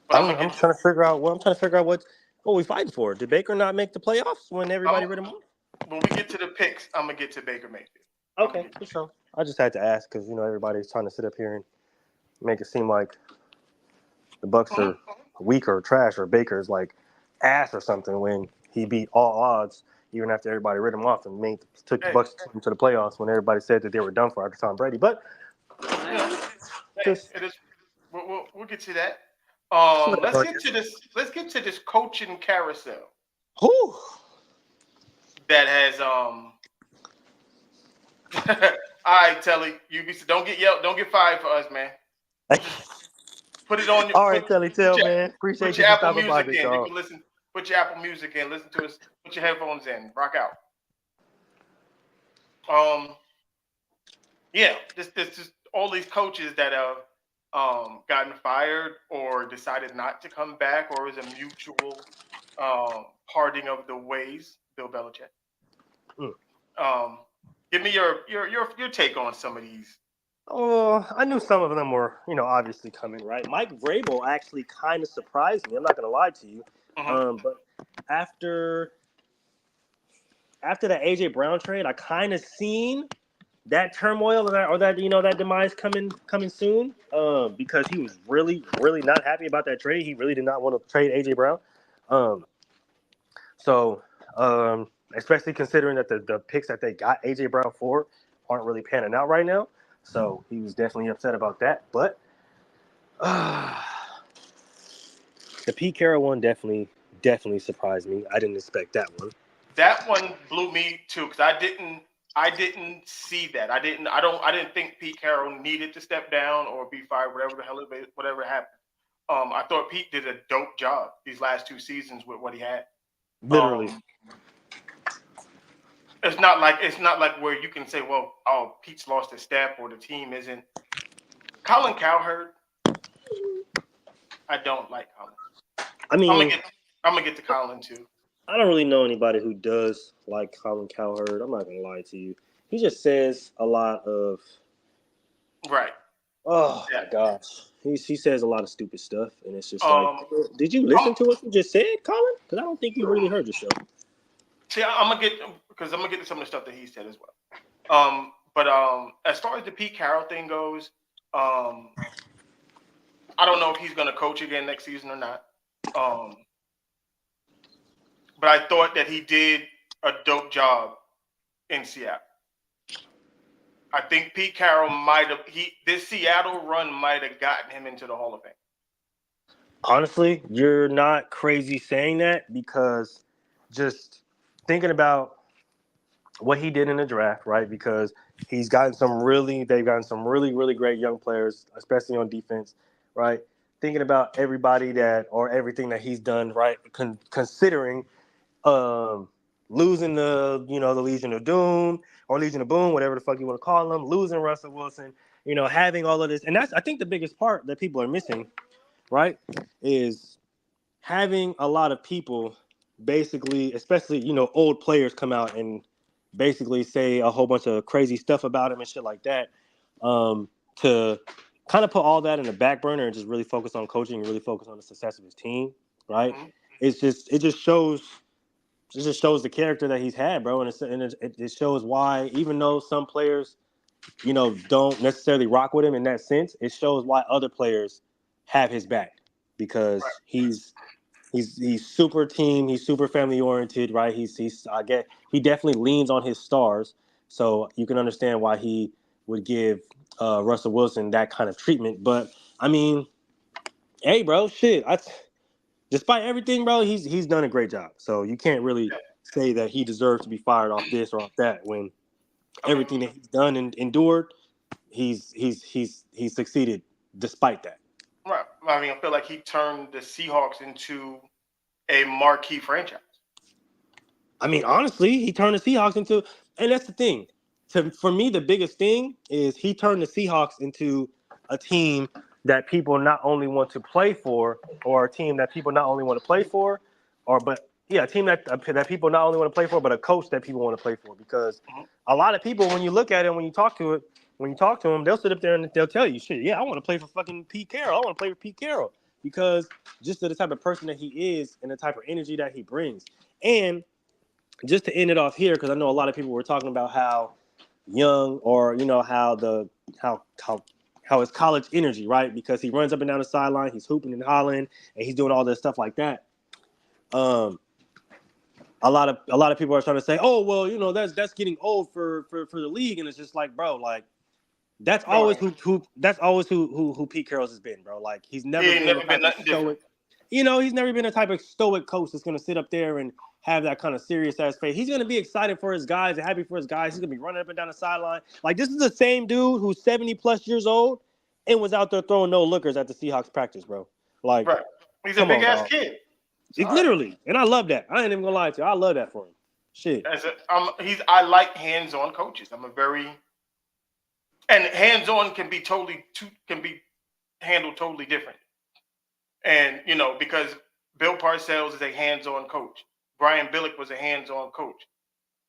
Speaker 2: But
Speaker 3: I'm trying to figure out what we fighting for. Did Baker not make the playoffs when everybody rid him off?
Speaker 2: When we get to the picks, I'm gonna get to Baker Mayfield.
Speaker 3: Okay, for sure. I just had to ask because everybody's trying to sit up here and make it seem like the Bucks are weak or trash or Baker's like ass or something when he beat all odds even after everybody rid him off and took the Bucks to the playoffs when everybody said that they were done for after Tom Brady. But
Speaker 2: it is. We'll get to that. Let's get to this coaching carousel.
Speaker 3: Who?
Speaker 2: That has all right, Telly. Don't get yelled. Don't get fired for us, man. Put it on your.
Speaker 3: All right, Telly, man. Appreciate
Speaker 2: you. Put your Apple Music in. You can listen. Put your Apple Music in. Listen to us. Put your headphones in. Rock out. Yeah. This all these coaches that have gotten fired or decided not to come back, or is a mutual parting of the ways. Bill Belichick. Give me your take on some of these.
Speaker 3: Oh, I knew some of them were, obviously coming, right? Mike Vrabel actually kind of surprised me. I'm not going to lie to you. But after that AJ Brown trade, I kind of seen that turmoil or that that demise coming soon. Because he was really, really not happy about that trade. He really did not want to trade AJ Brown. Especially considering that the picks that they got AJ Brown for aren't really panning out right now. So he was definitely upset about that. But the Pete Carroll one definitely surprised me. I didn't expect that one.
Speaker 2: That one blew me too because I didn't see that. I didn't think Pete Carroll needed to step down or be fired, whatever happened. I thought Pete did a dope job these last 2 seasons with what he had.
Speaker 3: Literally.
Speaker 2: It's not like where you can say, well, Pete's lost his step or the team isn't. Colin Cowherd, I don't like Colin.
Speaker 3: I mean,
Speaker 2: I'm gonna get to Colin too.
Speaker 3: I don't really know anybody who does like Colin Cowherd. I'm not gonna lie to you. he just says a lot of
Speaker 2: Right.
Speaker 3: oh
Speaker 2: Yeah.
Speaker 3: my gosh. He says a lot of stupid stuff, and it's just like,
Speaker 2: Um.
Speaker 3: did you listen to what you just said, Colin? Because I don't think you really heard yourself.
Speaker 2: See, I'm gonna get to some of the stuff that he said as well. But as far as the Pete Carroll thing goes, um, I don't know if he's gonna coach again next season or not. Um, but I thought that he did a dope job in Seattle. I think Pete Carroll this Seattle run might have gotten him into the Hall of Fame.
Speaker 3: Honestly, you're not crazy saying that because just thinking about what he did in the draft, right? Because they've gotten some really, really great young players, especially on defense, right? Thinking about everybody or everything that he's done, right? Considering um, losing the Legion of Doom or Legion of Boom, whatever the fuck you want to call them, losing Russell Wilson, having all of this, and that's I think the biggest part that people are missing, right, is having a lot of people basically, especially old players, come out and basically say a whole bunch of crazy stuff about him and shit like that, to kind of put all that in the back burner and just really focus on coaching and really focus on the success of his team, right?
Speaker 2: Mm-hmm.
Speaker 3: It just shows the character that he's had, bro, and it shows why, even though some players don't necessarily rock with him in that sense, it shows why other players have his back
Speaker 2: Right.
Speaker 3: because he's super team, he's super family oriented, right? He definitely leans on his stars, so you can understand why he would give Russell Wilson that kind of treatment. But I mean, hey, bro, shit, despite everything, bro, he's done a great job. So you can't really
Speaker 2: Yeah.
Speaker 3: say that he deserves to be fired off this or off that when
Speaker 2: I mean,
Speaker 3: everything that he's done and endured, he's succeeded despite that.
Speaker 2: right. I mean, I feel like he turned the Seahawks into a marquee franchise.
Speaker 3: I mean, honestly, he turned the Seahawks into, and that's the thing. For me, the biggest thing is he turned the Seahawks into a team that people not only want to play for, or a team that people not only want to play for, a team that people not only want to play for, but a coach that people want to play for. Because
Speaker 2: Mm-hmm.
Speaker 3: a lot of people, when you look at it, when you talk to them, they'll sit up there and they'll tell you, "Shit, yeah, I want to play for fucking Pete Carroll. I want to play for Pete Carroll," because just the type of person that he is and the type of energy that he brings. And just to end it off here, because I know a lot of people were talking about how young, or how his college energy, right? Because he runs up and down the sideline, he's hooping and hollering, and he's doing all this stuff like that. A lot of people are trying to say, oh well, that's getting old for the league, and it's just like, bro, like that's always
Speaker 2: No,
Speaker 3: who Pete Carroll has been, bro. Like he's
Speaker 2: he
Speaker 3: never
Speaker 2: ain't
Speaker 3: been
Speaker 2: never
Speaker 3: the
Speaker 2: been
Speaker 3: type of
Speaker 2: nothing different.
Speaker 3: stoic. He's never been a type of stoic coach that's going to sit up there and have that kind of serious ass face. He's going to be excited for his guys and happy for his guys. He's going to be running up and down the sideline. Like, this is the same dude who's 70 plus years old and was out there throwing no lookers at the Seahawks practice, bro. Like,
Speaker 2: Right. He's a
Speaker 3: come
Speaker 2: big
Speaker 3: on,
Speaker 2: ass
Speaker 3: dog.
Speaker 2: kid.
Speaker 3: It's
Speaker 2: All right.
Speaker 3: literally, and I love that. I ain't even gonna lie to you. I love that for him. Shit.
Speaker 2: I like hands-on coaches. And hands-on can be handled totally different. And because Bill Parcells is a hands-on coach, Brian Billick was a hands-on coach.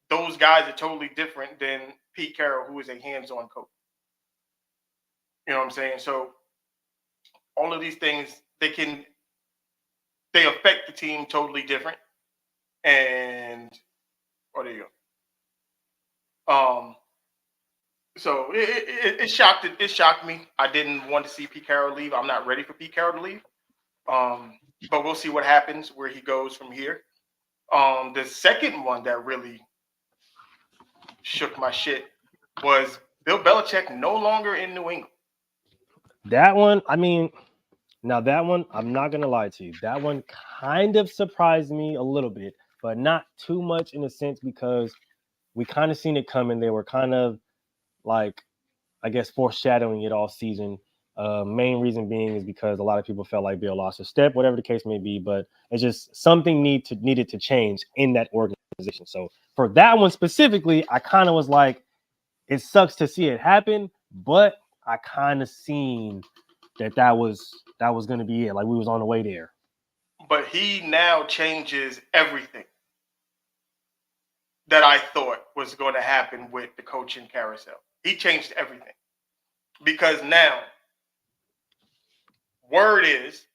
Speaker 2: Those guys are totally different than Pete Carroll, who is a hands-on coach. You know what I'm saying? So all of these things, they affect the team totally different. And there you go. So it shocked me. I didn't want to see Pete Carroll leave. I'm not ready for Pete Carroll to leave. But we'll see what happens, where he goes from here. The second one that really shook my shit was Bill Belichick no longer in New England.
Speaker 3: That one, I mean, now that one, I'm not gonna lie to you. That one kind of surprised me a little bit, but not too much in a sense because we kind of seen it coming. They were kind of like, I guess, foreshadowing it all season. Main reason being is because a lot of people felt like Bill lost a step, whatever the case may be. But it's just something needed to change in that organization. So for that one specifically, I kind of was like, it sucks to see it happen, but I kind of seen that was going to be it. Like we was on the way there.
Speaker 2: But he now changes everything. that I thought was going to happen with the coaching carousel. He changed everything because now word is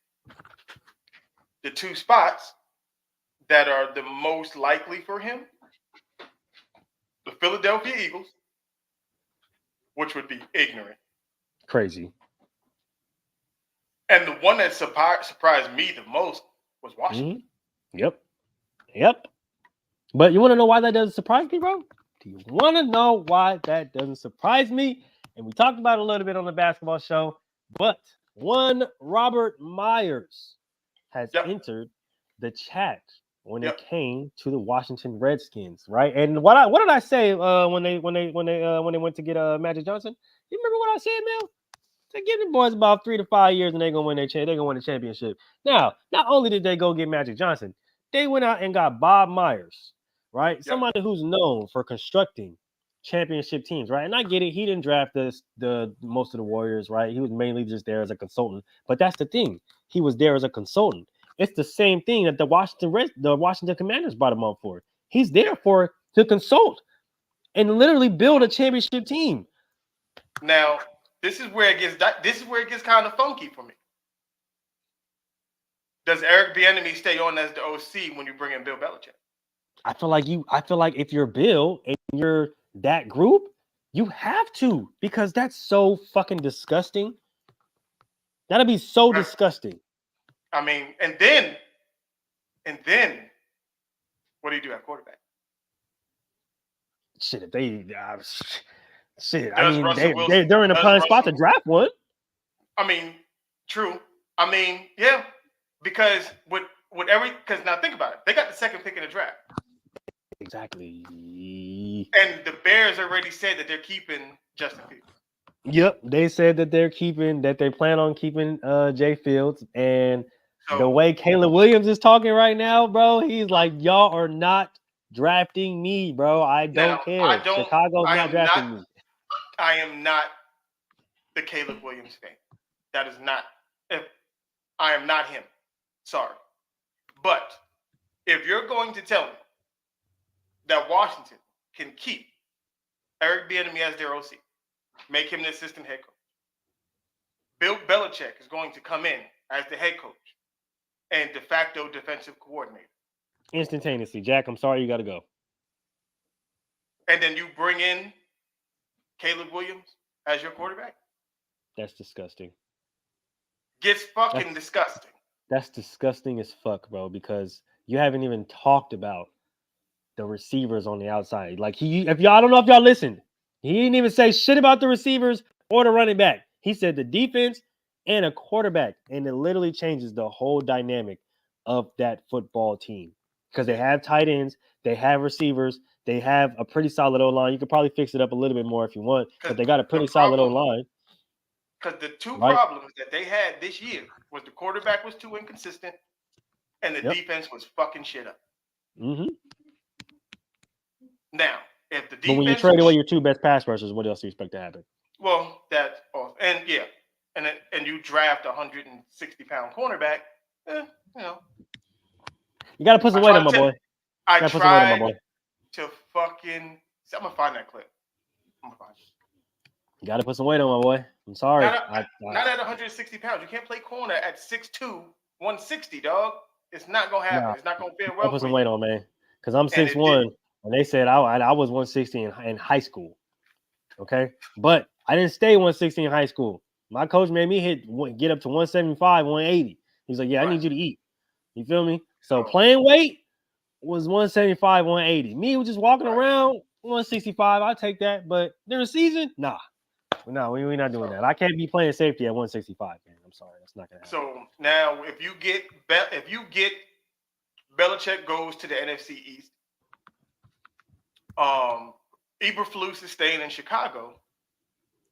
Speaker 2: the two spots that are the most likely for him, the Philadelphia Eagles, which would be ignorant.
Speaker 3: Crazy.
Speaker 2: And the one that surprised me the most was Washington.
Speaker 3: Yep. But you want to know why that doesn't surprise me, bro? Do you want to know why that doesn't surprise me? And we talked about it a little bit on the basketball show, but one Robert Myers has entered the chat when it came to the Washington Redskins, right? And what did I say when they went to get Magic Johnson? You remember what I said, Mel? They give the boys about 3 to 5 years and they're gonna win they're gonna win the championship. Now, not only did they go get Magic Johnson, they went out and got Bob Myers, right? Yep. Somebody who's known for constructing championship teams, right? And I get it, he didn't draft the most of the Warriors, right? He was mainly just there as a consultant. But that's the thing, he was there as a consultant. It's the same thing that the Washington Commanders brought him on for. He's there to consult and literally build a championship team.
Speaker 2: Now, this is where it gets kind of funky for me. Does Eric Bieniemy stay on as the OC when you bring in Bill Belichick?
Speaker 3: I feel like if you're Bill and you're that group, you have to, because that's so fucking disgusting. That'd be so disgusting.
Speaker 2: I mean, and then what do you do at quarterback?
Speaker 3: Shit, if they shit,
Speaker 2: Does
Speaker 3: I mean,
Speaker 2: Russell
Speaker 3: they're in a prime spot to draft one.
Speaker 2: I mean, true. I mean, yeah, because because now think about it, they got the second pick in the draft.
Speaker 3: Exactly.
Speaker 2: And the Bears already said that they're keeping Justin Fields.
Speaker 3: Yep, they said that they plan on keeping Jay Fields, and the way Caleb Williams is talking right now, bro, he's like, y'all are not drafting me, bro. I don't care. Chicago's not drafting me.
Speaker 2: I am not the Caleb Williams fan. That is not. I am not him. Sorry. But if you're going to tell me that Washington can keep Eric Bieniemy as their OC, make him the assistant head coach, Bill Belichick is going to come in as the head coach and de facto defensive coordinator.
Speaker 3: Instantaneously. Jack, I'm sorry, you got to go.
Speaker 2: And then you bring in Caleb Williams as your quarterback?
Speaker 3: That's disgusting.
Speaker 2: Gets fucking disgusting.
Speaker 3: That's disgusting as fuck, bro, because you haven't even talked about the receivers on the outside. Like I don't know if y'all listened. He didn't even say shit about the receivers or the running back. He said the defense and a quarterback, and it literally changes the whole dynamic of that football team because they have tight ends, they have receivers, they have a pretty solid O-line. You could probably fix it up a little bit more if you want, but they got a pretty solid O-line.
Speaker 2: Because the two problems that they had this year was the quarterback was too inconsistent and the defense was fucking shit up.
Speaker 3: Mm-hmm.
Speaker 2: Now, if the defense...
Speaker 3: But when you trade away your two best pass rushers, what else do you expect to happen?
Speaker 2: Well, that's awesome. And you draft a 160-pound cornerback, you know.
Speaker 3: You got to put some weight on my boy.
Speaker 2: I tried to fucking... I'm going to find that clip. I'm going to find it.
Speaker 3: You got to put some weight on my boy. I'm sorry.
Speaker 2: Not at 160 pounds. You can't play corner at 6'2", 160, dog. It's not going to happen. It's not going to feel well.
Speaker 3: I'll put some weight on, man. Because I'm 6'1", and they said I was 160 in high school. Okay? But I didn't stay 160 in high school. My coach made me get up to 175, 180. He's like, I need you to eat. You feel me? So playing weight was 175, 180. Me was just walking around 165. I'll take that. But during the season, nah. No, we're not doing that. I can't be playing safety at 165, man. I'm sorry, that's not gonna happen.
Speaker 2: So now, if you get Belichick goes to the NFC East, Eberflus is staying in Chicago.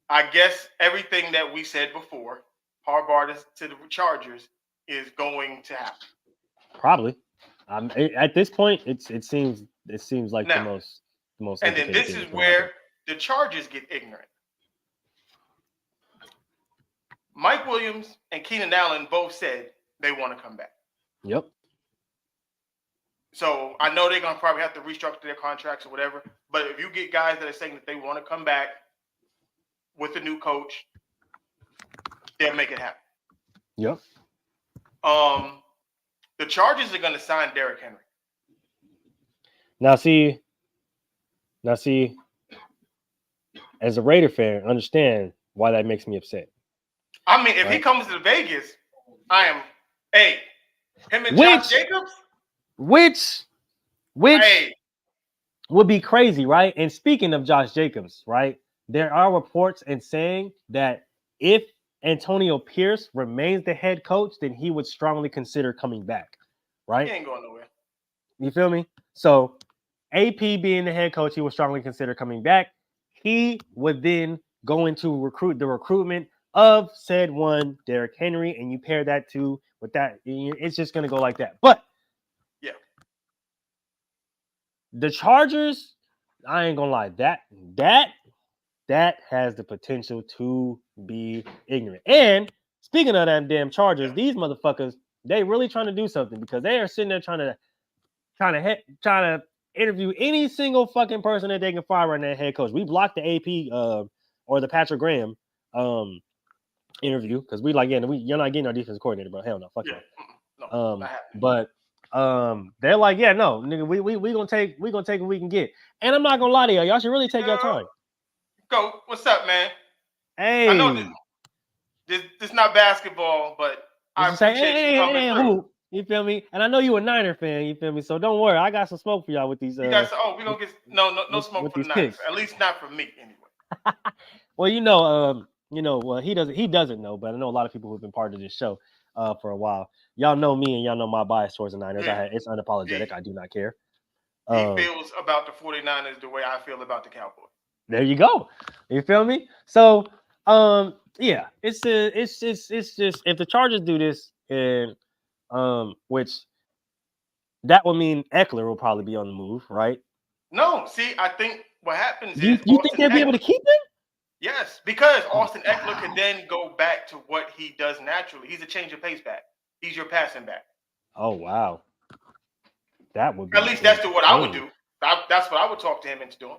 Speaker 2: I guess everything that we said before, Harbaugh to the Chargers, is going to happen.
Speaker 3: Probably. At this point, it seems like the most.
Speaker 2: And then this is where the Chargers get ignorant. Mike Williams and Keenan Allen both said they want to come back.
Speaker 3: Yep.
Speaker 2: So I know they're gonna probably have to restructure their contracts or whatever. But if you get guys that are saying that they want to come back with a new coach, they'll make it happen.
Speaker 3: Yep.
Speaker 2: The Chargers are gonna sign Derrick Henry.
Speaker 3: Now see, as a Raider fan, understand why that makes me upset.
Speaker 2: I mean, if he comes to Vegas, I am him and Josh Jacobs.
Speaker 3: Which
Speaker 2: Hey,
Speaker 3: would be crazy, right? And speaking of Josh Jacobs, right? There are reports and saying that if Antonio Pierce remains the head coach, then he would strongly consider coming back, right?
Speaker 2: he ain't going nowhere.
Speaker 3: You feel me? So AP being the head coach, he would strongly consider coming back. He would then go into recruitment of said one, Derrick Henry, and you pair that to with that, it's just gonna go like that. But
Speaker 2: yeah,
Speaker 3: the Chargers, I ain't gonna lie, that has the potential to be ignorant. And speaking of that damn Chargers, these motherfuckers, they really trying to do something because they are sitting there trying to interview any single fucking person that they can fire on their head coach. We blocked the AP or the Patrick Graham interview because we like, you're not getting our defense coordinator, bro. Hell no, fuck you.
Speaker 2: No,
Speaker 3: but they're like, yeah, no, nigga, we gonna take what we can get. And I'm not gonna lie to y'all should really take your time.
Speaker 2: Go, what's up, man?
Speaker 3: Hey,
Speaker 2: I know this not basketball, but I appreciate you coming through.
Speaker 3: You feel me? And I know you a Niner fan, you feel me? So don't worry, I got some smoke for y'all with these.
Speaker 2: We gonna get no smoke for the Niners. At least not from me, anyway.
Speaker 3: Well, well, he doesn't know, but I know a lot of people who've been part of this show for a while. Y'all know me and y'all know my bias towards the Niners.
Speaker 2: Yeah.
Speaker 3: It's unapologetic. I do not care.
Speaker 2: He feels about the 49ers the way I feel about the Cowboys.
Speaker 3: There you go. You feel me? So, yeah, it's just if the Chargers do this, and which that would mean Eckler will probably be on the move, right?
Speaker 2: No, see, I think what happens
Speaker 3: is you think they'll be able to keep him?
Speaker 2: Yes, because Austin Eckler can then go back to what he does naturally. He's a change of pace back. He's your passing back.
Speaker 3: Oh wow, that would be
Speaker 2: at least that's what I would do. That's what I would talk to him into doing.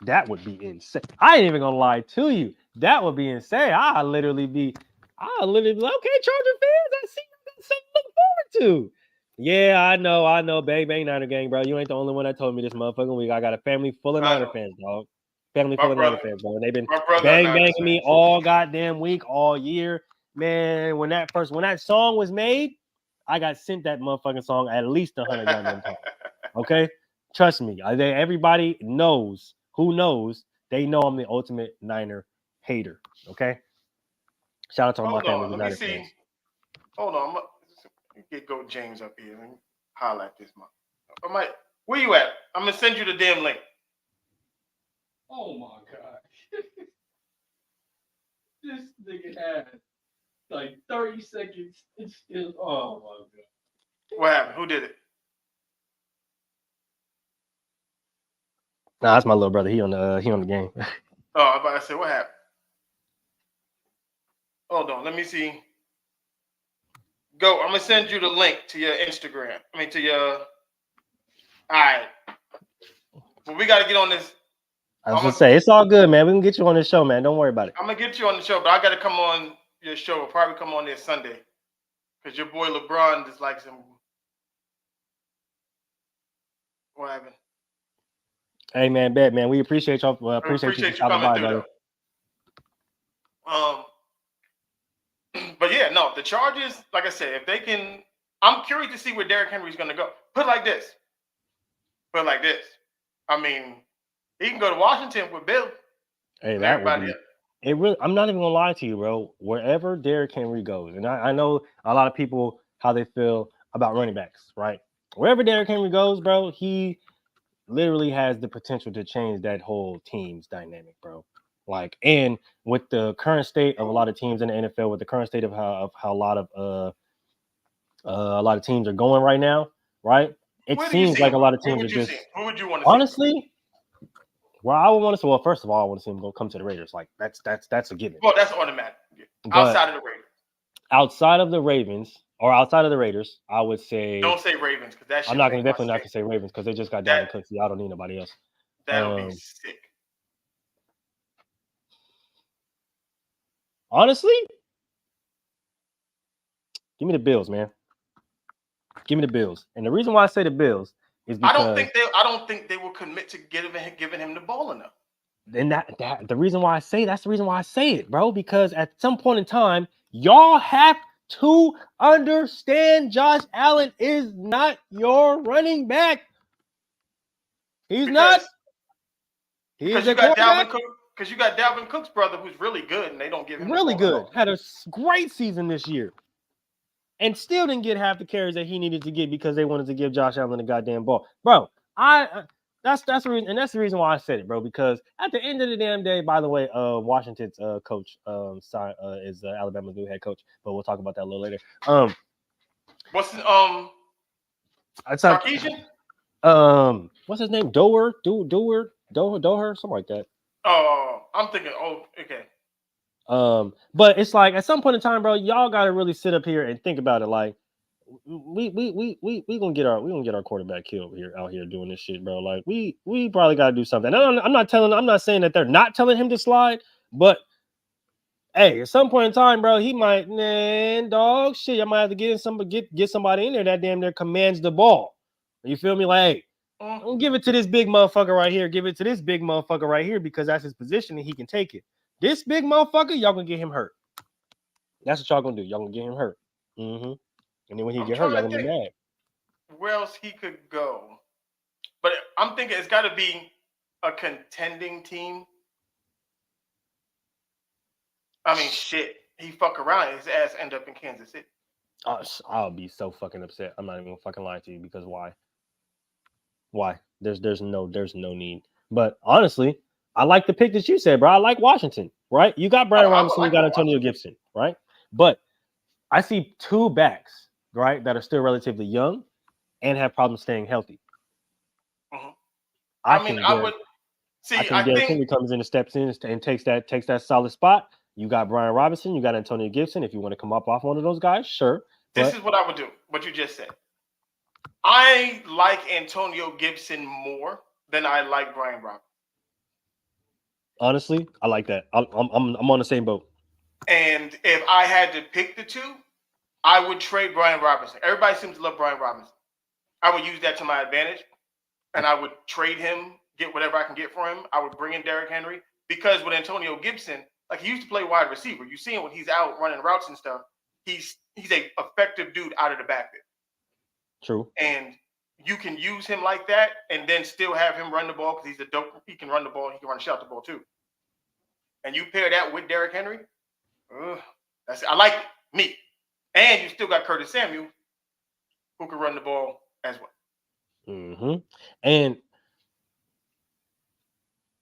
Speaker 3: That would be insane. I ain't even gonna lie to you. That would be insane. I'll literally be like, okay, Charger fans, I see you got something to look forward to. Yeah, I know. Bang, bang, Niner gang, bro. You ain't the only one that told me this motherfucking week. I got a family full of Niner fans, dog. Family full of Niner fans, bro. And they've been banging me all goddamn week, all year. Man, when that song was made, I got sent that motherfucking song at least 100 goddamn times. Okay? Trust me. Everybody knows. Who knows? They know I'm the ultimate Niner hater. Okay? Shout out to all my family Niner fans.
Speaker 2: Hold on. Get Go James up here and highlight this month. Where you at? I'm gonna send you the damn link.
Speaker 4: Oh my gosh. This nigga had like 30 seconds. It's still oh my god.
Speaker 2: What happened? Who did it?
Speaker 3: Nah, that's my little brother. He on the game.
Speaker 2: Oh, I'm about to say, what happened? Hold on, let me see. Go. I'm gonna send you the link to your Instagram. To your. All right. Well, we got to get on this.
Speaker 3: I was gonna say it's all good, man. We can get you on the show, man. Don't worry about it.
Speaker 2: I'm gonna get you on the show, but I got to come on your show. I'll probably come on there Sunday, because your boy LeBron just likes him. What happened?
Speaker 3: Hey man, bet man. We appreciate y'all. Appreciate you coming by, brother.
Speaker 2: But yeah, no, the Chargers, like I said, if they can, I'm curious to see where Derrick Henry's going to go. Put it like this. I mean, he can go to Washington with Bill.
Speaker 3: Hey, that would be. It really. I'm not even gonna lie to you, bro. Wherever Derrick Henry goes, and I know a lot of people how they feel about running backs, right? Wherever Derrick Henry goes, bro, he literally has the potential to change that whole team's dynamic, bro. Like, and with the current state of a lot of teams in the NFL, with the current state of how a lot of teams are going right now, right? It seems like a lot of teams are just.
Speaker 2: Who would you want to
Speaker 3: honestly?
Speaker 2: See?
Speaker 3: Well, I would want to say. Well, first of all, I want to see him go come to the Raiders. Like that's a given.
Speaker 2: Well, that's automatic. Outside of the Ravens.
Speaker 3: Outside of the Ravens, or outside of the Raiders, I would say.
Speaker 2: Don't say Ravens because that shit
Speaker 3: I'm not
Speaker 2: make
Speaker 3: gonna
Speaker 2: my
Speaker 3: definitely not
Speaker 2: sick.
Speaker 3: gonna say Ravens because they just got
Speaker 2: That
Speaker 3: Dalvin Cook. So I don't need nobody else.
Speaker 2: that'll be sick.
Speaker 3: Honestly, give me the Bills, man. Give me the Bills. And the reason why I say the Bills is because
Speaker 2: I don't think they will commit to giving him the ball enough.
Speaker 3: And that the reason why I say that's the reason why I say it, bro. Because at some point in time, y'all have to understand Josh Allen is not your running back. He's not. He's a quarterback.
Speaker 2: Because you got Dalvin Cook's brother who's really good, and they don't give him
Speaker 3: Really
Speaker 2: the ball
Speaker 3: good. Had a great season this year. And still didn't get half the carries that he needed to get because they wanted to give Josh Allen the goddamn ball. Bro, that's the reason, and that's the reason why I said it, bro. Because at the end of the damn day, by the way, Washington's coach is Alabama's new head coach, but we'll talk about that a little later.
Speaker 2: What's his
Speaker 3: Sarkisian? What's his name? Doher, something like that.
Speaker 2: Oh, I'm thinking. Oh, okay.
Speaker 3: But it's like at some point in time, bro, y'all gotta really sit up here and think about it. Like, we gonna get our quarterback killed out here doing this shit, bro. Like, we probably gotta do something. I'm not saying that they're not telling him to slide, but hey, at some point in time, bro, he might, dog shit. I might have to get somebody in there that damn near commands the ball. You feel me? Like, hey, don't give it to this big motherfucker right here. Give it to this big motherfucker right here because that's his position and he can take it. This big motherfucker, y'all gonna get him hurt. That's what y'all gonna do. Y'all gonna get him hurt. And then when he get hurt, y'all gonna be mad.
Speaker 2: Where else he could go? But I'm thinking it's got to be a contending team. I mean, shit. He fuck around, his ass end up in Kansas City.
Speaker 3: I'll be so fucking upset. I'm not even gonna fucking lie to you because why? Why? There's no need. But honestly, I like the pick that you said, bro. I like Washington, right? You got Brian Robinson, you got Antonio Gibson, right? But I see two backs, right, that are still relatively young and have problems staying healthy. I think Derrick Henry comes in and steps in and takes that solid spot. You got Brian Robinson, you got Antonio Gibson. If you want to come up off one of those guys, sure.
Speaker 2: This is what I would do. What you just said. I like Antonio Gibson more than I like Brian Robinson.
Speaker 3: Honestly, I like that. I'm on the same boat.
Speaker 2: And if I had to pick the two, I would trade Brian Robinson. Everybody seems to love Brian Robinson. I would use that to my advantage, and I would trade him, get whatever I can get for him. I would bring in Derrick Henry because with Antonio Gibson, like he used to play wide receiver. You see him when he's out running routes and stuff. He's a effective dude out of the backfield.
Speaker 3: True.
Speaker 2: And you can use him like that and then still have him run the ball because he's a dope. He can run the ball. He can run shout the ball too. And you pair that with Derrick Henry. I like it. Me. And you still got Curtis Samuel who can run the ball as well.
Speaker 3: And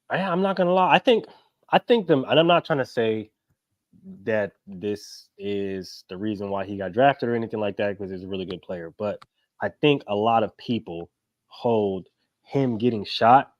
Speaker 3: I'm not gonna lie. I think them, and I'm not trying to say that this is the reason why he got drafted or anything like that because he's a really good player. But I think a lot of people hold him getting shot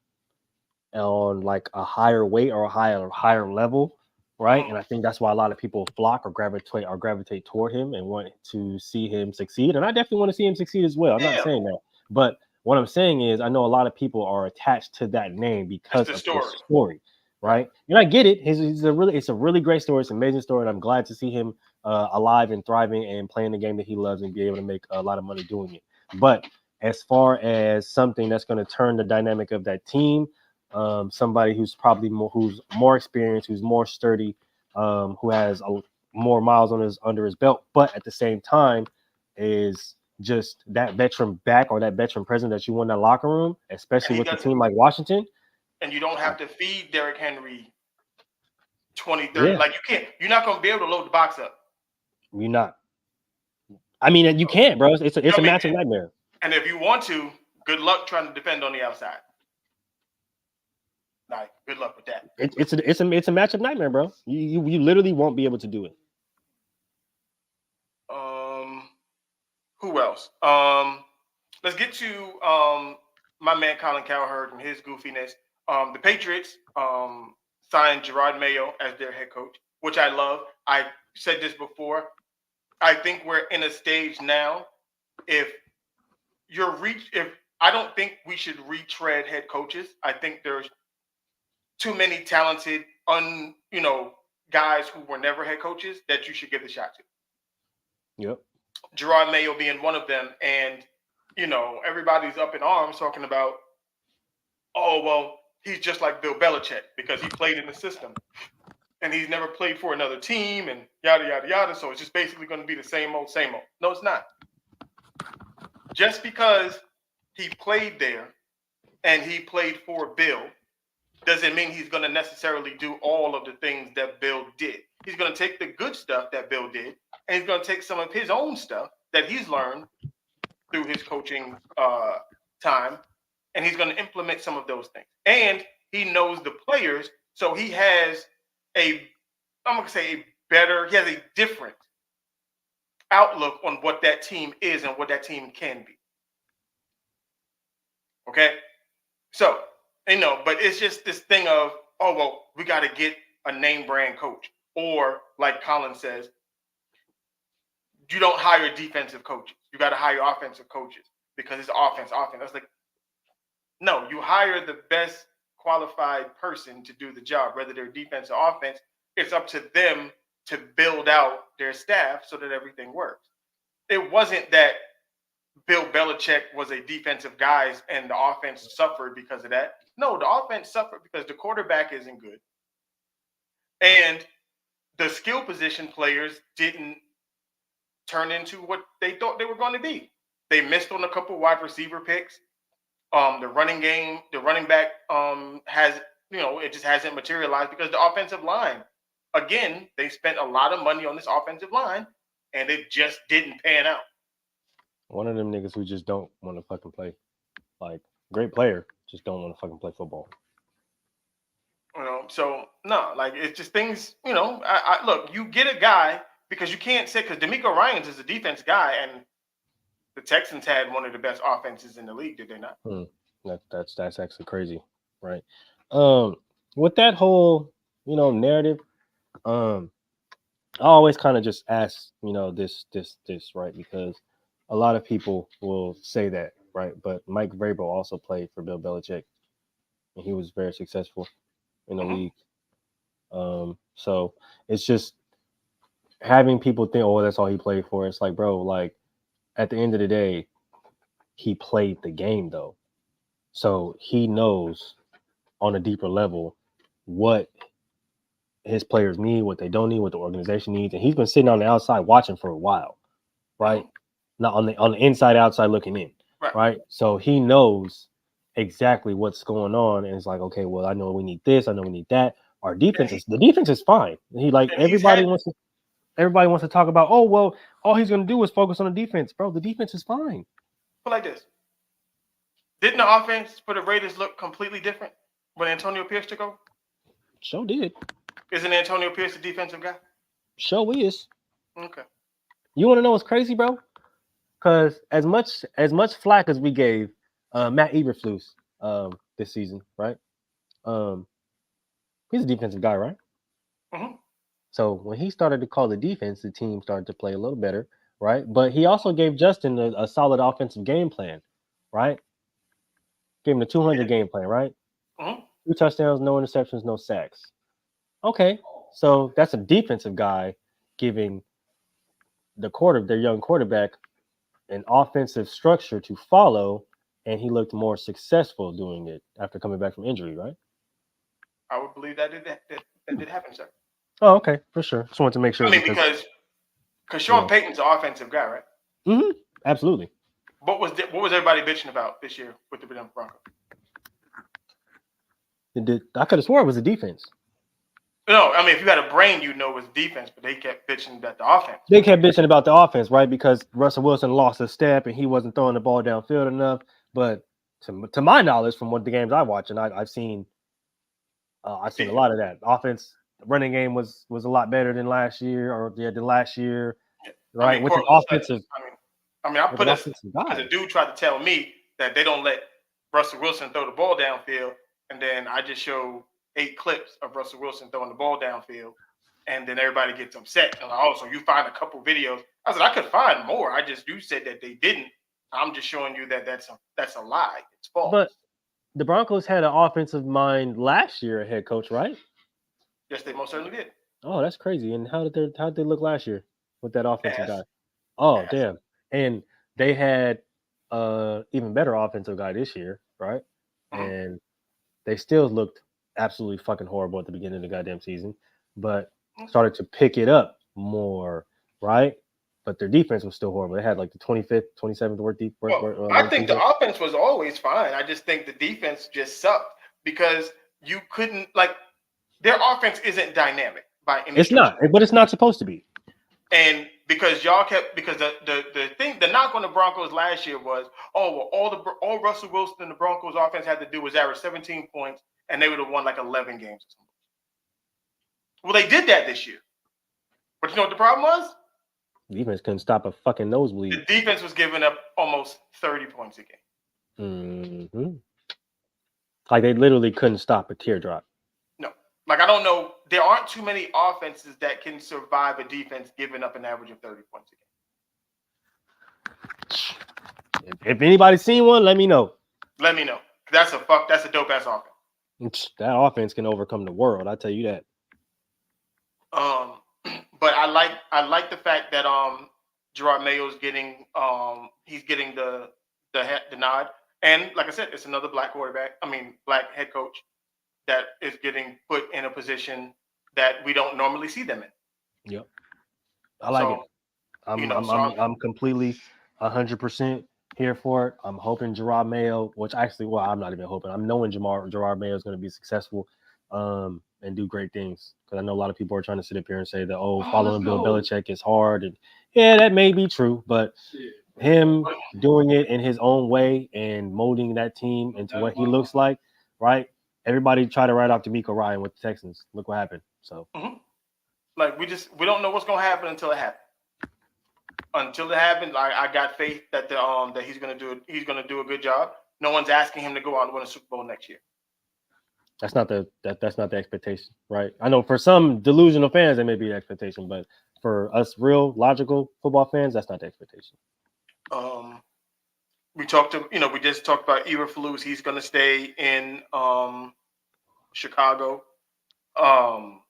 Speaker 3: on like a higher weight or a higher level, right? And I think that's why a lot of people flock or gravitate toward him and want to see him succeed. And I definitely want to see him succeed as well. I'm not saying that, but what I'm saying is I know a lot of people are attached to that name because of his story, right? And I get it. It's a really great story. It's an amazing story, and I'm glad to see him alive and thriving and playing the game that he loves and be able to make a lot of money doing it. But as far as something that's going to turn the dynamic of that team, somebody who's probably more experienced, who's more sturdy, who has more miles under his belt, but at the same time is just that veteran back or that veteran presence that you want in that locker room, especially with a team like Washington.
Speaker 2: And you don't have to feed Derrick Henry 20, 30. Like you're not going to be able to load the box up.
Speaker 3: You're not. I mean, you can't, bro. It's a matchup nightmare.
Speaker 2: And if you want to, good luck trying to defend on the outside. Like, good luck with that.
Speaker 3: It's a matchup nightmare, bro. You literally won't be able to do it.
Speaker 2: Who else? Let's get to my man Colin Cowherd and his goofiness. The Patriots signed Gerard Mayo as their head coach, which I love. I said this before. I think we're in a stage now. If I don't think we should retread head coaches. I think there's too many talented, guys who were never head coaches that you should give the shot to.
Speaker 3: Yep.
Speaker 2: Gerard Mayo being one of them, and everybody's up in arms talking about, oh well, he's just like Bill Belichick because he played in the system, and he's never played for another team, and yada yada yada. So it's just basically going to be the same old, same old. No, it's not. Just because he played there and he played for Bill doesn't mean he's going to necessarily do all of the things that Bill did. He's going to take the good stuff that Bill did, and he's going to take some of his own stuff that he's learned through his coaching time, and he's going to implement some of those things. And he knows the players, so he has he has a different outlook on what that team is and what that team can be. Okay? So, but it's just this thing of, oh, well, we got to get a name brand coach. Or, like Colin says, you don't hire defensive coaches. You got to hire offensive coaches because it's offense. That's like, no, you hire the best qualified person to do the job, whether they're defense or offense. It's up to them to build out their staff so that everything works. It wasn't that Bill Belichick was a defensive guy and the offense suffered because of that. No, the offense suffered because the quarterback isn't good. And the skill position players didn't turn into what they thought they were going to be. They missed on a couple wide receiver picks. The running back it just hasn't materialized because the offensive line, again, they spent a lot of money on this offensive line and it just didn't pan out.
Speaker 3: One of them niggas who just don't want to fucking play. Like, great player, just don't want to fucking play football.
Speaker 2: So no, like it's just things. I look. You get a guy because you can't say because DeMeco Ryans is a defense guy, and the Texans had one of the best offenses in the league. Did they not?
Speaker 3: That's actually crazy, right? With that whole narrative, I always kind of just ask this right, because a lot of people will say that, right? But Mike Vrabel also played for Bill Belichick, and he was very successful in the league. So it's just having people think, oh, that's all he played for. It's like, bro, like at the end of the day, he played the game though. So he knows on a deeper level what his players need, what they don't need, what the organization needs. And he's been sitting on the outside watching for a while, right? Not on the inside, outside looking in, right? So he knows exactly what's going on. And it's like, okay, well, I know we need this. I know we need that. Our defense the defense is fine. Everybody wants to talk about, oh, well, all he's going to do is focus on the defense. Bro, the defense is fine.
Speaker 2: Put like this. Didn't the offense for the Raiders look completely different when Antonio Pierce took over?
Speaker 3: Sure did.
Speaker 2: Isn't Antonio Pierce a defensive guy?
Speaker 3: Sure is.
Speaker 2: Okay.
Speaker 3: You want to know what's crazy, bro? Because as much flack as we gave Matt Eberflus this season, right? He's a defensive guy, right?
Speaker 2: Mm-hmm.
Speaker 3: So when he started to call the defense, the team started to play a little better, right? But he also gave Justin a solid offensive game plan, right? Gave him the 200 game plan, right?
Speaker 2: Mm-hmm.
Speaker 3: 2 touchdowns, no interceptions, no sacks. Okay, so that's a defensive guy giving their young quarterback an offensive structure to follow, and he looked more successful doing it after coming back from injury, right?
Speaker 2: I would believe that did happen, sir.
Speaker 3: Oh, okay, for sure. Just wanted to make sure.
Speaker 2: I mean, because Sean Payton's an offensive guy, right?
Speaker 3: Mm-hmm. Absolutely.
Speaker 2: What was everybody bitching about this year with the Denver Broncos?
Speaker 3: I could have swore it was the defense.
Speaker 2: No, I mean, if you had a brain, you know it was defense, but they kept bitching about the offense.
Speaker 3: They kept bitching about the offense, right? Because Russell Wilson lost a step and he wasn't throwing the ball downfield enough. But to my knowledge, from what the games I watch, and I've seen a lot of that. Offense, running game was a lot better than last year, right?
Speaker 2: I mean,
Speaker 3: with the offensive.
Speaker 2: I put us because a dude tried to tell me that they don't let Russell Wilson throw the ball downfield, and then I just show 8 clips of Russell Wilson throwing the ball downfield, and then everybody gets upset. And like, oh, so you find a couple videos. I said I could find more. You said that they didn't. I'm just showing you that that's a lie. It's false.
Speaker 3: But the Broncos had an offensive mind last year, head coach, right?
Speaker 2: Yes, they most certainly did.
Speaker 3: Oh, that's crazy. And how did they look last year with that offensive guy?
Speaker 2: Ass.
Speaker 3: Oh, damn. And they had even better offensive guy this year, right?
Speaker 2: Mhm.
Speaker 3: And they still looked absolutely fucking horrible at the beginning of the goddamn season, but started to pick it up more, right? But their defense was still horrible. They had like the 25th, 27th worst
Speaker 2: I think the offense was always fine. I just think the defense just sucked because you couldn't their offense isn't dynamic by any
Speaker 3: It's not, but it's not supposed to be.
Speaker 2: And because the knock on the Broncos last year was, all Russell Wilson and the Broncos offense had to do was average 17 points, and they would have won like 11 games or something. Well, they did that this year, but you know what the problem was?
Speaker 3: Defense couldn't stop a fucking nosebleed.
Speaker 2: The defense was giving up almost 30 points a
Speaker 3: game. Mm-hmm. Like they literally couldn't stop a teardrop.
Speaker 2: No, like I don't know. There aren't too many offenses that can survive a defense giving up an average of 30 points a game.
Speaker 3: If anybody's seen one, let me know.
Speaker 2: Let me know. That's a dope ass offense.
Speaker 3: That offense can overcome the world. I tell you that.
Speaker 2: But I like the fact that Gerard Mayo's getting the nod, and like I said, it's another black black head coach that is getting put in a position that we don't normally see them in.
Speaker 3: Yep, I like it. I'm completely 100% here for it. I'm hoping Gerard Mayo, I'm not even hoping. I'm knowing Gerard Mayo is going to be successful. And do great things, because I know a lot of people are trying to sit up here and say that following Bill Belichick is hard, and yeah, that may be true, but him doing it in his own way and molding that team into what he looks like, right? Everybody try to write off D'Amico Ryan with the Texans. Look what happened. So,
Speaker 2: like we don't know what's gonna happen until it happens. Until it happens, I got faith that that he's gonna do a good job. No one's asking him to go out and win a Super Bowl next year.
Speaker 3: That's not the expectation, right? I know for some delusional fans that may be the expectation, but for us real logical football fans, that's not the expectation.
Speaker 2: We just talked about Eberflus. He's going to stay in Chicago. The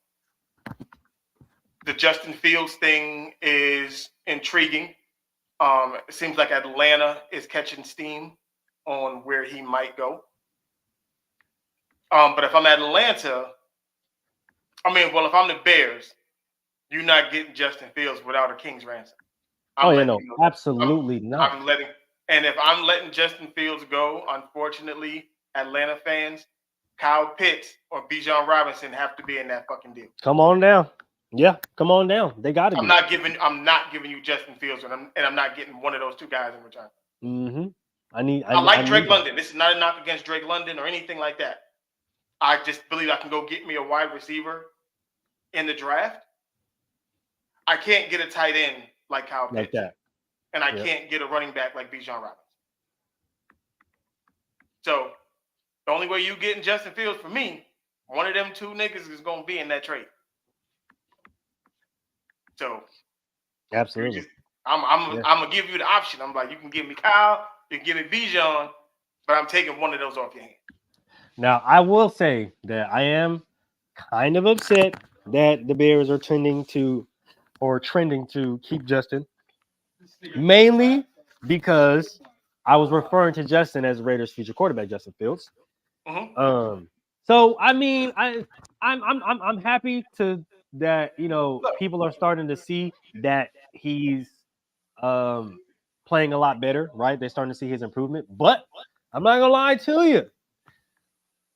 Speaker 2: Justin Fields thing is intriguing. It seems like Atlanta is catching steam on where he might go. But if I'm Atlanta, if I'm the Bears, you're not getting Justin Fields without a king's ransom.
Speaker 3: Absolutely not.
Speaker 2: If I'm letting Justin Fields go, unfortunately, Atlanta fans, Kyle Pitts or Bijan Robinson have to be in that fucking deal.
Speaker 3: Come on down. Yeah, come on down. They got to.
Speaker 2: I'm not giving you Justin Fields, and I'm not getting one of those two guys in return.
Speaker 3: Mm-hmm.
Speaker 2: I like Drake London. This is not a knock against Drake London or anything like that. I just believe I can go get me a wide receiver in the draft. I can't get a tight end like Kyle Pitts.
Speaker 3: Like that.
Speaker 2: And I can't get a running back like Bijan Robinson. So the only way you getting Justin Fields for me, one of them two niggas is going to be in that trade. So
Speaker 3: absolutely.
Speaker 2: I'm going to give you the option. I'm like, you can give me Kyle, you can give me Bijan, but I'm taking one of those off your hand.
Speaker 3: Now, I will say that I am kind of upset that the Bears are trending to keep Justin, mainly because I was referring to Justin as Raiders' future quarterback, Justin Fields.
Speaker 2: Mm-hmm.
Speaker 3: So I'm happy that people are starting to see that he's playing a lot better, right? They're starting to see his improvement, but I'm not gonna lie to you.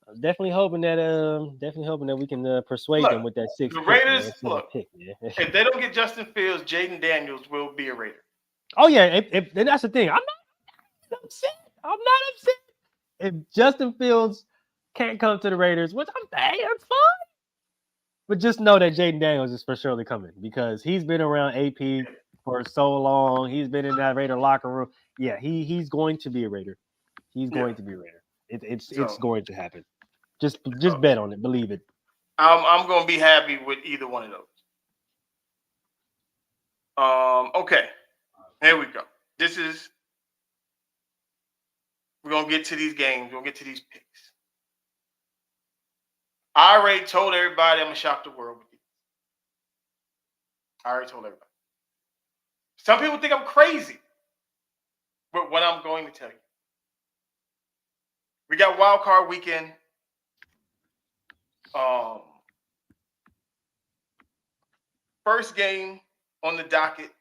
Speaker 3: I'm definitely hoping that we can persuade them with that 6th.
Speaker 2: The Raiders, if they don't get Justin Fields, Jaden Daniels will be a Raider.
Speaker 3: Oh yeah, and that's the thing. I'm not upset. If Justin Fields can't come to the Raiders, which I'm saying, that's fine. But just know that Jaden Daniels is for surely coming, because he's been around AP for so long. He's been in that Raider locker room. Yeah, he's going to be a Raider. He's going to be a Raider. It's going to happen. Just bet on it. Believe it.
Speaker 2: I'm going to be happy with either one of those. Okay. Here we go. We're gonna get to these games. We're gonna get to these picks. I already told everybody I'm gonna shock the world with these. I already told everybody. Some people think I'm crazy, but what I'm going to tell you. We got wild card weekend. First game on the docket,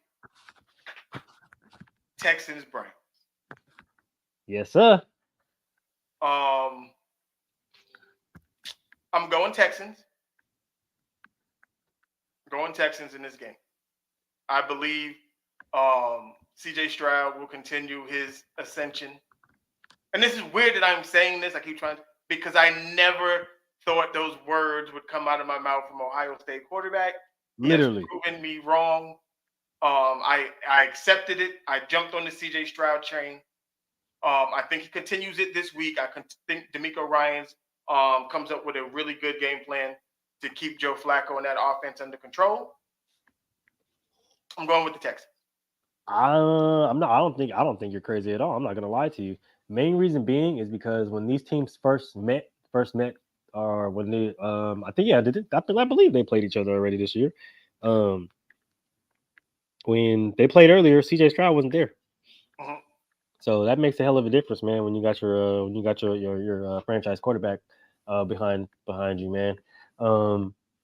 Speaker 2: Texans Browns.
Speaker 3: Yes, sir.
Speaker 2: I'm going Texans. Going Texans in this game. I believe CJ Stroud will continue his ascension. And this is weird that I'm saying this. I keep trying to, because I never thought those words would come out of my mouth from Ohio State quarterback.
Speaker 3: Literally.
Speaker 2: He has proven me wrong. I accepted it. I jumped on the CJ Stroud train. I think he continues it this week. I think DeMeco Ryans comes up with a really good game plan to keep Joe Flacco and that offense under control. I'm going with the Texans.
Speaker 3: I don't think you're crazy at all. I'm not gonna lie to you. Main reason being is because when these teams first met, or when they, I believe they played each other already this year. When they played earlier, CJ Stroud wasn't there.
Speaker 2: Mm-hmm.
Speaker 3: So that makes a hell of a difference, man. When you got your franchise quarterback behind you, man.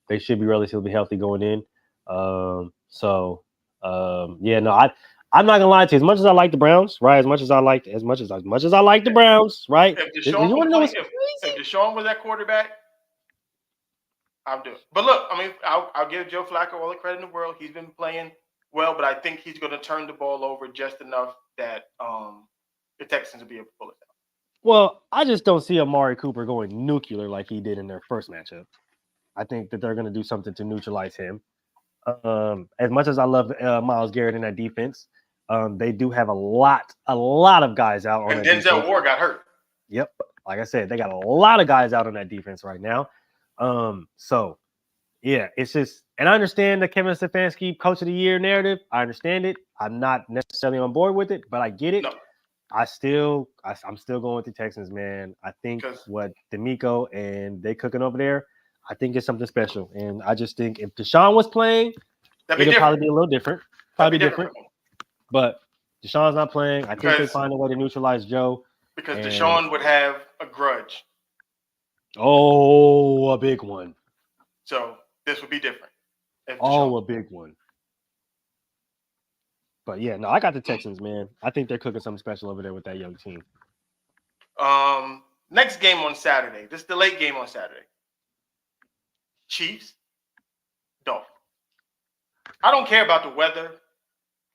Speaker 3: They should be relatively healthy going in. I'm not gonna lie to you. As much as I like the Browns, right? As much as I like the Browns, right?
Speaker 2: If Deshaun was that quarterback, I'll do it. But look, I mean, I'll give Joe Flacco all the credit in the world. He's been playing well, but I think he's going to turn the ball over just enough that the Texans will be able to pull it out.
Speaker 3: Well, I just don't see Amari Cooper going nuclear like he did in their first matchup. I think that they're going to do something to neutralize him. As much as I love Myles Garrett in that defense, they do have a lot of guys out on
Speaker 2: and
Speaker 3: that
Speaker 2: Denzel
Speaker 3: defense.
Speaker 2: Ward got hurt.
Speaker 3: Yep. Like I said, they got a lot of guys out on that defense right now. So yeah, it's just, and I understand the Kevin Stefanski Coach of the Year narrative. I understand it. I'm not necessarily on board with it, but I get it.
Speaker 2: No.
Speaker 3: I'm still going with the Texans, man. I think what DeMeco and they cooking over there, I think it's something special. And I just think if Deshaun was playing, it'd probably be a little different. Probably different. But Deshaun's not playing. I think they find a way to neutralize Joe.
Speaker 2: Because Deshaun would have a grudge.
Speaker 3: Oh, a big one.
Speaker 2: So this would be different.
Speaker 3: A big one. But yeah, no, I got the Texans, man. I think they're cooking something special over there with that young team.
Speaker 2: Next game on Saturday. This is the late game on Saturday. Chiefs, Dolphins. I don't care about the weather.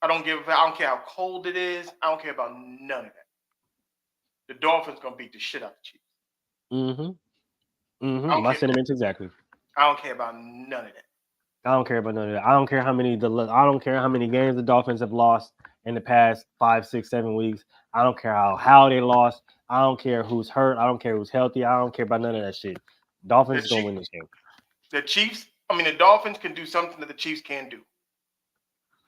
Speaker 2: I don't care how cold it is. I don't care about none of that. The Dolphins gonna beat the shit out of the Chiefs.
Speaker 3: My sentiments exactly.
Speaker 2: I don't care about none of that.
Speaker 3: I don't care about none of that. I don't care how many games the Dolphins have lost in the past 5, 6, 7 weeks. I don't care how they lost. I don't care who's hurt. I don't care who's healthy. I don't care about none of that shit. Dolphins gonna win this game.
Speaker 2: The Dolphins can do something that the Chiefs can't do.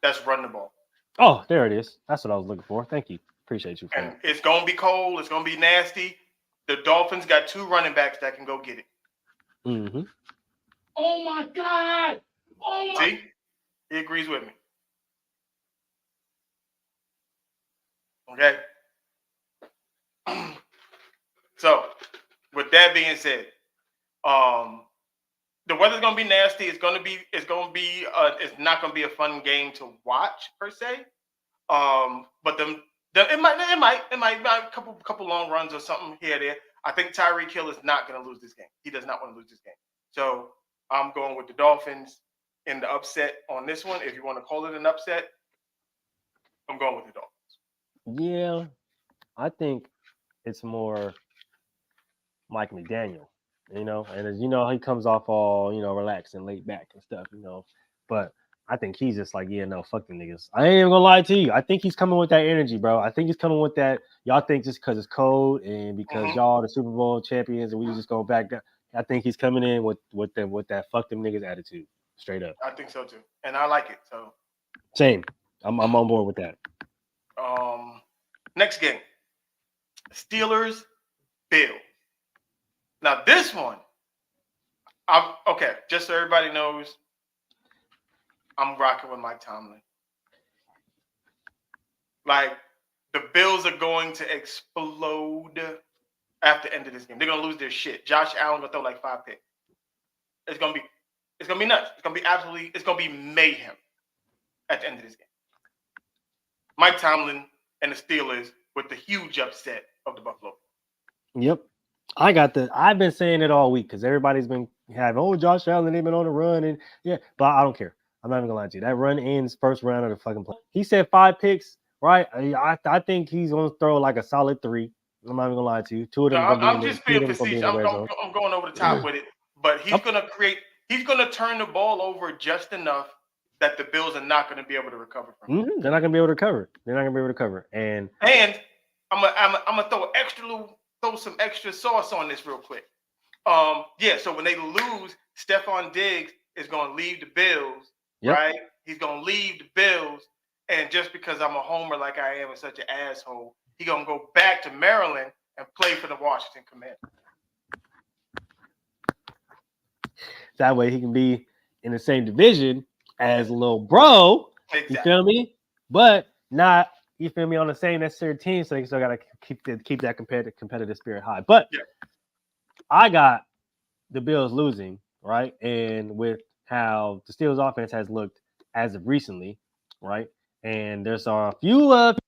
Speaker 2: That's run the ball.
Speaker 3: Oh, there it is. That's what I was looking for. Thank you. Appreciate you.
Speaker 2: And it's gonna be cold. It's gonna be nasty. The Dolphins got 2 running backs that can go get it.
Speaker 3: Mm-hmm.
Speaker 4: Oh my God!
Speaker 2: See? He agrees with me. Okay. So, with that being said, the weather's gonna be nasty. It's not gonna be a fun game to watch per se. But it might a couple long runs or something here or there. I think Tyreek Hill is not gonna lose this game. He does not want to lose this game. So I'm going with the Dolphins in the upset on this one. If you want to call it an upset, I'm going with the Dolphins.
Speaker 3: Yeah, I think it's more Mike McDaniel, and as you know, he comes off all, relaxed and laid back and stuff, but I think he's just like, yeah, no, fuck them niggas. I ain't even gonna lie to you. I think he's coming with that energy, bro. I think he's coming with that. Y'all think just because it's cold and because y'all the Super Bowl champions and we just go back down. I think he's coming in with that fuck them niggas attitude, straight up.
Speaker 2: I think so too, and I like it. So
Speaker 3: Same. I'm on board with that.
Speaker 2: Next game, Steelers, Bills. Now this one, okay. Just so everybody knows, I'm rocking with Mike Tomlin. Like the Bills are going to explode after the end of this game. They're gonna lose their shit. Josh Allen gonna throw like 5 picks. It's gonna be nuts. It's gonna be mayhem at the end of this game. Mike Tomlin and the Steelers with the huge upset of the Buffalo.
Speaker 3: Yep. I've been saying it all week because everybody's been having, Josh Allen, they've been on a run. And yeah, but I don't care. I'm not even gonna lie to you. That run ends first round of the fucking play. He said 5 picks, right? I think he's gonna throw like a solid 3. I'm not even gonna lie to you. 2 of them
Speaker 2: I'm just being facetious. I'm going over the top with it. But he's gonna turn the ball over just enough that the Bills are not going to be able to recover from it.
Speaker 3: They're not going to be able to recover. And
Speaker 2: I'm gonna throw some extra sauce on this real quick. So when they lose, Stephon Diggs is going to leave the Bills, right? He's going to leave the Bills, and just because I'm a homer like I am and such an asshole, he's going to go back to Maryland and play for the Washington Commanders.
Speaker 3: That way he can be in the same division as little bro. Exactly. You feel me? But not, you feel me, on the same necessary team, so they still got to keep that competitive spirit high. But I got the Bills losing, right? And with how the Steelers offense has looked as of recently, right? And there's a few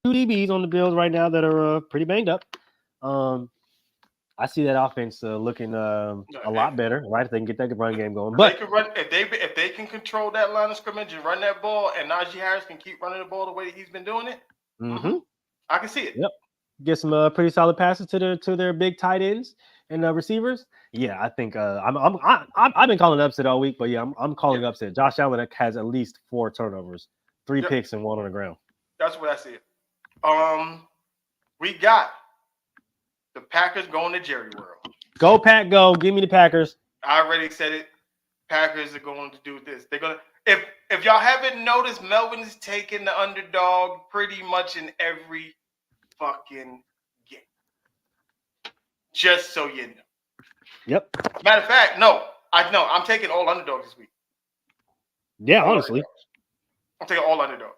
Speaker 3: DBs on the Bills right now that are pretty banged up. I see that offense looking a lot better, right? If they can get that run game going. But
Speaker 2: if they can control that line of scrimmage and run that ball, and Najee Harris can keep running the ball the way that he's been doing it, I can see it.
Speaker 3: Yep. Get some pretty solid passes to their big tight ends and receivers. Yeah, I think I've been calling upset all week, but yeah, I'm calling upset. Josh Allen has at least 4 turnovers, 3 picks, and 1 on the ground.
Speaker 2: That's what I see it. We got the Packers going to Jerry World.
Speaker 3: Go Pack, go! Give me the Packers.
Speaker 2: I already said it. Packers are going to do this. They're gonna. If y'all haven't noticed, Melvin is taking the underdog pretty much in every fucking game. Just so you know.
Speaker 3: Yep.
Speaker 2: Matter of fact, I'm taking all underdogs this week.
Speaker 3: Yeah, honestly,
Speaker 2: I'm taking all underdogs.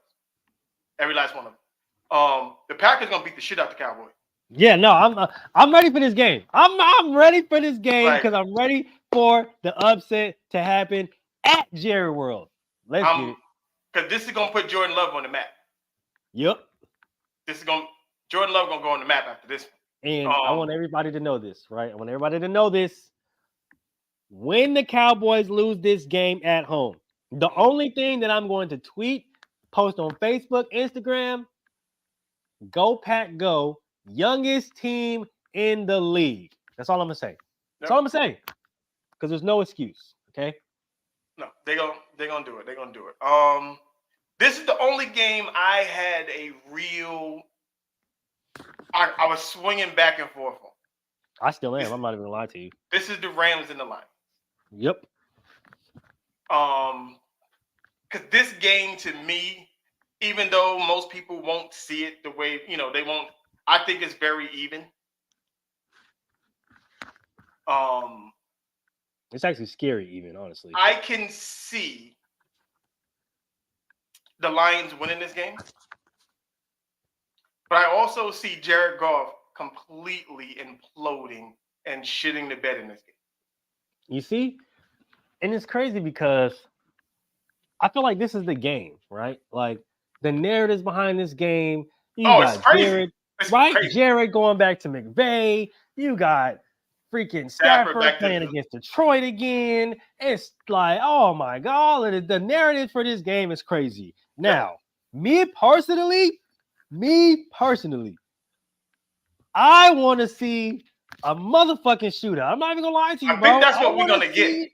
Speaker 2: Every last one of them. The Packers gonna beat the shit out the Cowboys.
Speaker 3: Yeah, no, I'm ready for this game. I'm ready for this game because I'm ready for the upset to happen at Jerry World. Let's get it.
Speaker 2: Because this is gonna put Jordan Love on the map.
Speaker 3: Yep.
Speaker 2: Jordan Love gonna go on the map after this one.
Speaker 3: And I want everybody to know this, right? I want everybody to know this. When the Cowboys lose this game at home, the only thing that I'm going to tweet, post on Facebook, Instagram, go Pack Go. Youngest team in the league. That's all I'm gonna say. That's all I'm gonna say. Because there's no excuse. Okay.
Speaker 2: No, they're gonna do it. They're gonna do it. This is the only game I had a real. I was swinging back and forth on.
Speaker 3: I still am. I'm not even gonna lie to you.
Speaker 2: This is the Rams and the Lions.
Speaker 3: Yep.
Speaker 2: Because this game to me, even though most people won't see it the way they won't. I think it's very even.
Speaker 3: It's actually scary, even, honestly.
Speaker 2: I can see the Lions winning this game, but I also see Jared Goff completely imploding and shitting the bed in this game.
Speaker 3: You see? And it's crazy because I feel like this is the game, right? Like, the narratives behind this game.
Speaker 2: It's crazy.
Speaker 3: Jared, crazy. Jared going back to McVay. You got freaking Stafford playing against Detroit again. It's like, oh my God, the narrative for this game is crazy. Now, me personally, I want to see a motherfucking shootout. I'm not even gonna lie to you, bro.
Speaker 2: I think that's what we're gonna get.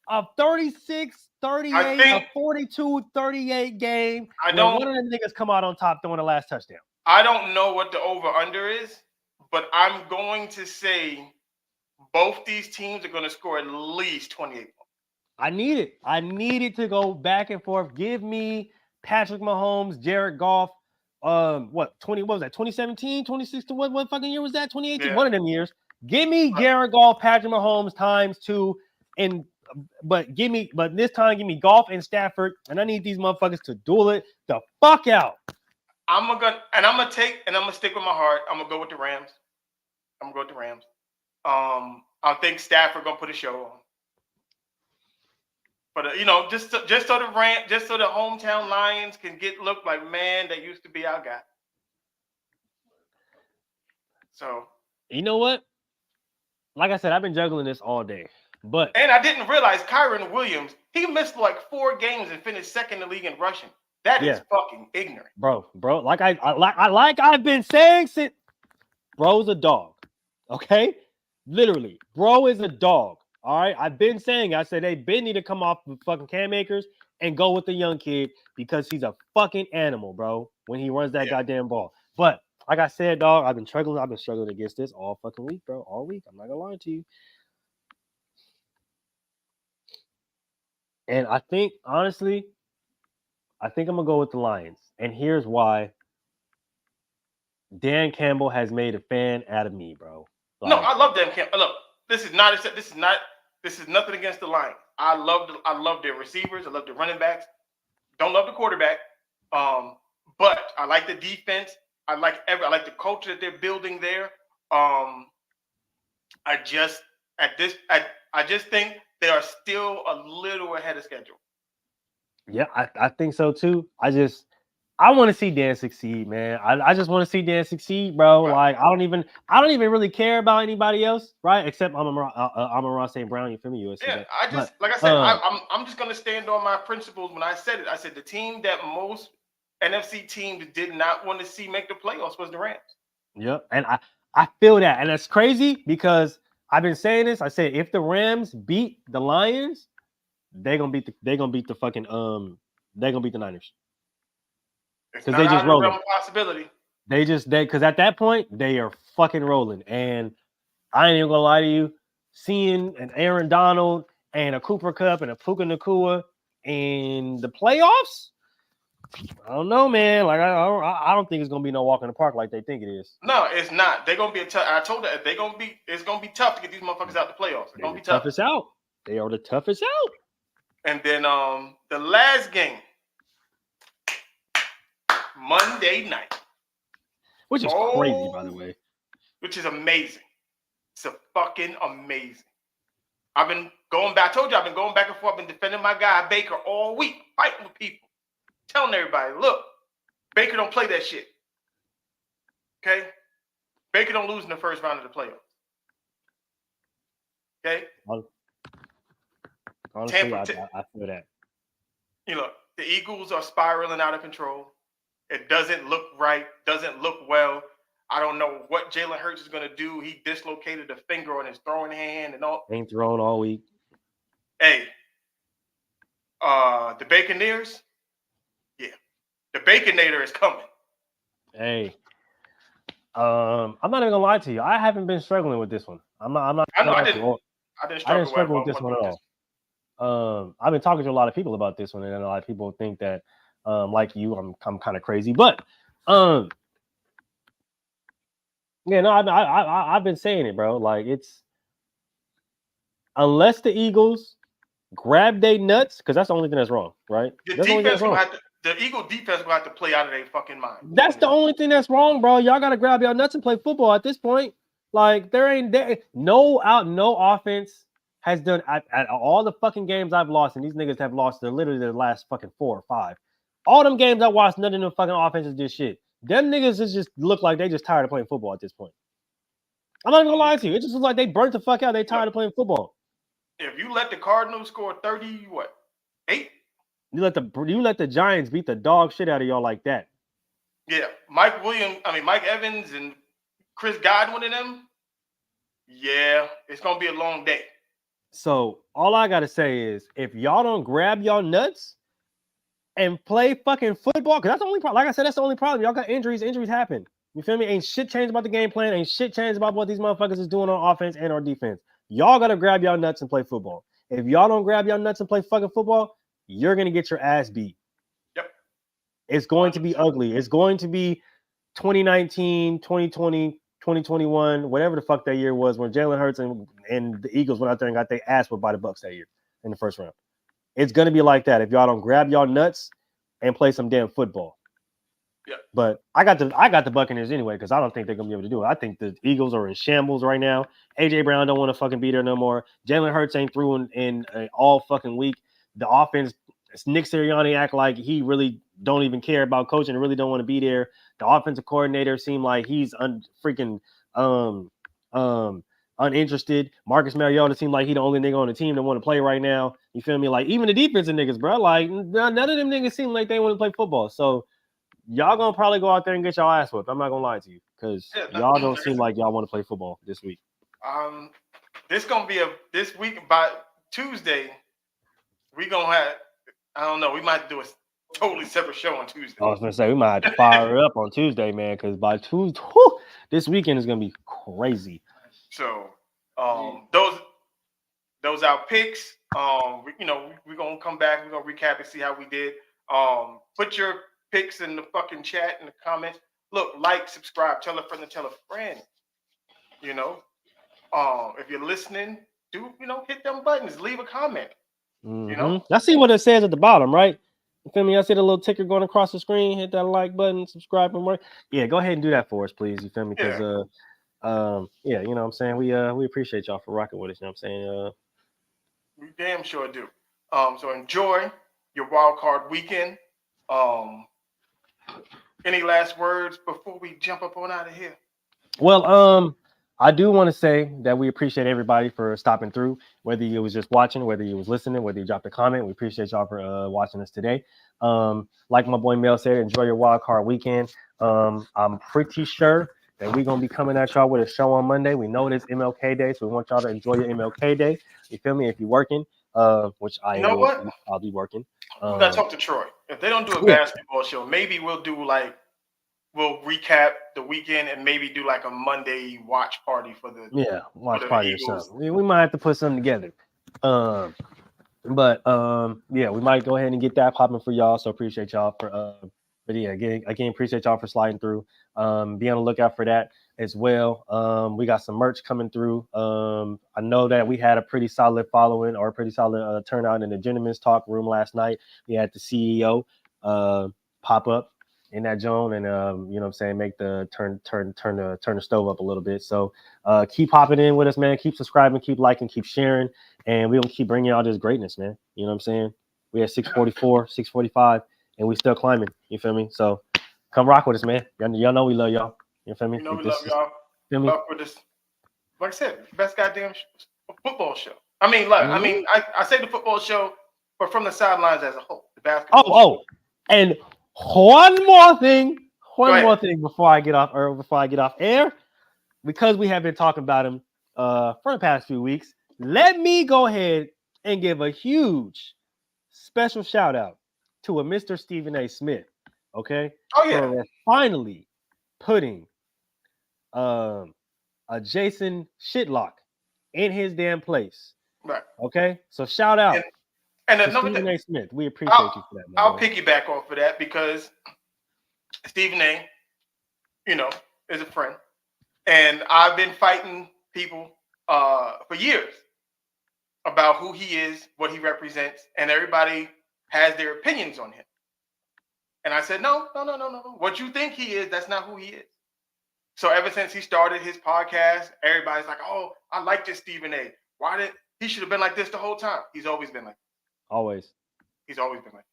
Speaker 3: A 36-38, a 42-38 game. One of them niggas come out on top throwing the last touchdown.
Speaker 2: I don't know what the over-under is, but I'm going to say both these teams are going to score at least 28 points.
Speaker 3: I need it. I need it to go back and forth. Give me Patrick Mahomes, Jared Goff, what was that? 2017, 2016, what fucking year was that? 2018, one of them years. Give me Jared Goff, Patrick Mahomes times 2, but this time give me Goff and Stafford, and I need these motherfuckers to duel it the fuck out.
Speaker 2: I'm gonna stick with my heart. I'm gonna go with the Rams. I think Stafford gonna put a show on. But just so the hometown Lions can look like, man, that used to be our guy. So
Speaker 3: you know what? Like I said, I've been juggling this all day.
Speaker 2: And I didn't realize Kyron Williams, he missed like 4 games and finished second in the league in rushing. That is fucking ignorant. Bro.
Speaker 3: Like I've been saying since bro's a dog. Okay? Literally, bro is a dog. All right. I've been saying, I said, hey, Ben need to come off with fucking Cam Akers and go with the young kid because he's a fucking animal, bro, when he runs that goddamn ball. But like I said, dog, I've been struggling against this all fucking week, bro. All week. I'm not gonna lie to you. And I think, honestly, I'm gonna go with the Lions. And here's why. Dan Campbell has made a fan out of me, bro.
Speaker 2: No, I love Dan Campbell. Look, this is nothing against the Lions. I love their receivers. I love their running backs. Don't love the quarterback. But I like the defense. I like the culture that they're building there. I just think they are still a little ahead of schedule.
Speaker 3: Yeah, I think so too. I want to see Dan succeed, man. I just want to see Dan succeed, bro. Right. Like I don't even really care about anybody else, right? Except Amon-Ra St. Brown. You feel me?
Speaker 2: Yeah, I'm just gonna stand on my principles. When I said it, I said the team that most NFC teams did not want to see make the playoffs was the Rams.
Speaker 3: Yep, and I feel that, and that's crazy because I've been saying this. I said if the Rams beat the Lions, they're gonna beat the Niners.
Speaker 2: Because they just rolling. Possibility.
Speaker 3: Because at that point they are fucking rolling, and I ain't even gonna lie to you. Seeing an Aaron Donald and a Cooper Kupp and a Puka Nacua in the playoffs, I don't know, man. Like I don't think it's gonna be no walk in the park like they think it is.
Speaker 2: No, it's not. They're gonna be a tough. I told her it's gonna be tough to get these motherfuckers out the playoffs. It's gonna be tough.
Speaker 3: Toughest out. They are the toughest out.
Speaker 2: And then the last game, Monday night,
Speaker 3: which is crazy, by the way.
Speaker 2: Which is amazing. It's a fucking amazing. I've been going back. I told you I've been going back and forth. I've been defending my guy Baker all week, fighting with people, telling everybody, look, Baker don't play that shit. Okay, Baker don't lose in the first round of the playoffs. Okay.
Speaker 3: Honestly, I feel that.
Speaker 2: The Eagles are spiraling out of control. It doesn't look right. Doesn't look well. I don't know what Jalen Hurts is going to do. He dislocated a finger on his throwing hand and all.
Speaker 3: Ain't thrown all week.
Speaker 2: Hey, the Baconeers, yeah, the Baconator is coming.
Speaker 3: Hey, I'm not even gonna lie to you. I haven't been struggling with this one. I'm not.
Speaker 2: I didn't struggle
Speaker 3: with this one at all. I've been talking to a lot of people about this one, and a lot of people think that, like you, I'm kind of crazy, but yeah, no, I've been saying it, bro. Like it's unless the Eagles grab they nuts, because that's the only thing that's wrong, right?
Speaker 2: The Eagle defense will have to play out of their fucking mind.
Speaker 3: That's the only thing that's wrong, bro. Y'all gotta grab your nuts and play football at this point. Like no offense has done at all the fucking games I've lost, and these niggas have lost literally the last fucking 4 or 5. All them games I watched, none of them fucking offenses did shit. Them niggas just look like they just tired of playing football at this point. I'm not gonna lie to you. It just looks like they burnt the fuck out. They tired of playing football.
Speaker 2: If you let the Cardinals score 8?
Speaker 3: You let the Giants beat the dog shit out of y'all like that.
Speaker 2: Yeah, Mike Evans and Chris Godwin and them. Yeah, it's gonna be a long day.
Speaker 3: So all I gotta say is, if y'all don't grab y'all nuts and play fucking football, because that's the only problem. Like I said, that's the only problem. Y'all got injuries. Injuries happen. You feel me? Ain't shit changed about the game plan. Ain't shit changed about what these motherfuckers is doing on offense and on defense. Y'all gotta grab y'all nuts and play football. If y'all don't grab y'all nuts and play fucking football, you're gonna get your ass beat.
Speaker 2: Yep.
Speaker 3: It's going to be ugly. It's going to be 2019, 2020, 2021, whatever the fuck that year was when Jalen Hurts and the Eagles went out there and got their ass whipped by the Bucs that year in the first round. It's going to be like that if y'all don't grab y'all nuts and play some damn football.
Speaker 2: Yeah.
Speaker 3: But I got the Buccaneers anyway because I don't think they're going to be able to do it. I think the Eagles are in shambles right now. A.J. Brown don't want to fucking be there no more. Jalen Hurts ain't through in all fucking week. The offense, Nick Sirianni act like he really don't even care about coaching and really don't want to be there. The offensive coordinator seemed like he's uninterested. Marcus Mariota seemed like he the only nigga on the team that want to play right now. You feel me? Like even the defensive niggas, bro. Like none of them niggas seem like they want to play football. So y'all gonna probably go out there and get y'all ass whipped. I'm not gonna lie to you because y'all don't seem like y'all want to play football this week.
Speaker 2: This gonna be this week by Tuesday. We gonna have, I don't know, we might do a totally separate show on Tuesday.
Speaker 3: I was gonna say we might have to fire up on Tuesday, man, because by Tuesday, this weekend is gonna be crazy.
Speaker 2: So those our picks. We're gonna come back, we're gonna recap and see how we did. Put your picks in the fucking chat in the comments. Look, like, subscribe, tell a friend to tell a friend. If you're listening, hit them buttons, leave a comment.
Speaker 3: I see what it says at the bottom, right? You feel me? I see the little ticker going across the screen. Hit that like button, subscribe, and work. Yeah, go ahead and do that for us, please. You feel me? Because you know what I'm saying. We appreciate y'all for rocking with us. You know what I'm saying?
Speaker 2: We damn sure do. So enjoy your wild card weekend. Any last words before we jump up on out of here?
Speaker 3: Well, I do want to say that we appreciate everybody for stopping through, whether you was just watching, whether you was listening, whether you dropped a comment. We appreciate y'all for watching us today. Like my boy Mel said, enjoy your wild card weekend. I'm pretty sure that we're going to be coming at y'all with a show on Monday. We know it is MLK Day, so we want y'all to enjoy your MLK Day. You feel me? If you're working, which I will, I'll be working.
Speaker 2: We got to talk to Troy. If they don't do a basketball show, maybe we'll recap the weekend and maybe do like a Monday watch party for the
Speaker 3: watch party or something. We might have to put something together. But we might go ahead and get that popping for y'all. So appreciate y'all for again appreciate y'all for sliding through. Be on the lookout for that as well. We got some merch coming through. I know that we had a pretty solid following or a pretty solid turnout in the Gentleman's Talk room last night. We had the CEO pop up in that zone and you know what I'm saying, make the turn the stove up a little bit. So keep hopping in with us, man. Keep subscribing, keep liking, keep sharing, and we'll keep bringing y'all this greatness, man. You know what I'm saying? We at 644, 645, and we still climbing. You feel me? So come rock with us, man. Y'all know we love y'all. You feel me?
Speaker 2: We love y'all.
Speaker 3: Feel me?
Speaker 2: Love for this. Like I said, best goddamn football show. I mean, I say the football show, but from the sidelines as a whole, the basketball.
Speaker 3: And one more thing before I get off air, because we have been talking about him for the past few weeks. Let me go ahead and give a huge special shout out to a Mr. Stephen A. Smith. Okay. For finally putting a Jason Shitlock in his damn place.
Speaker 2: Right.
Speaker 3: Okay. So shout out.
Speaker 2: And
Speaker 3: to Stephen A. Smith, we appreciate you for that.
Speaker 2: I'll piggyback off of that because Stephen A., is a friend, and I've been fighting people for years about who he is, what he represents, and everybody has their opinions on him. And I said, no. What you think he is, that's not who he is. So ever since he started his podcast, everybody's like, oh, I like this Stephen A. He should have been like this the whole time. He's always been like this.
Speaker 3: Always.
Speaker 2: He's always been like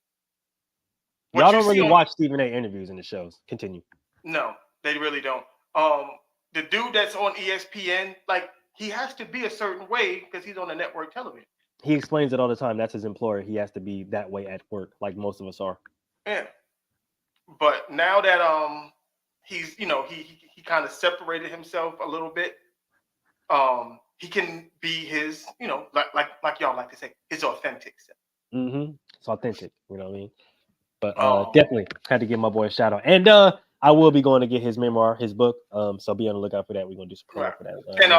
Speaker 3: that. Y'all don't really watch Stephen A. interviews in the shows. Continue.
Speaker 2: No, they really don't. The dude that's on ESPN, like, he has to be a certain way because he's on the network television.
Speaker 3: He explains it all the time. That's his employer. He has to be that way at work, like most of us are.
Speaker 2: Yeah. But now that he's, he kind of separated himself a little bit. He can be his, like y'all like to say, his authentic self.
Speaker 3: It's authentic, you know what I mean? But definitely had to give my boy a shout out. And I will be going to get his memoir, his book. So be on the lookout for that. We're gonna do some promo for that.
Speaker 2: And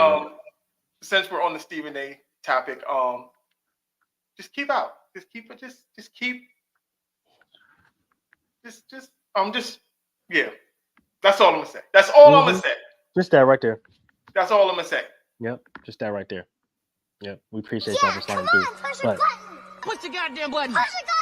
Speaker 2: since we're on the Stephen A. topic, just keep out. Just keep Yeah. That's all I'm gonna say. That's all I'm gonna say.
Speaker 3: Just that right there.
Speaker 2: That's all I'm gonna say.
Speaker 3: Yep, just that right there. Yep, we appreciate y'all for sliding through. But
Speaker 5: Push the goddamn button. Push the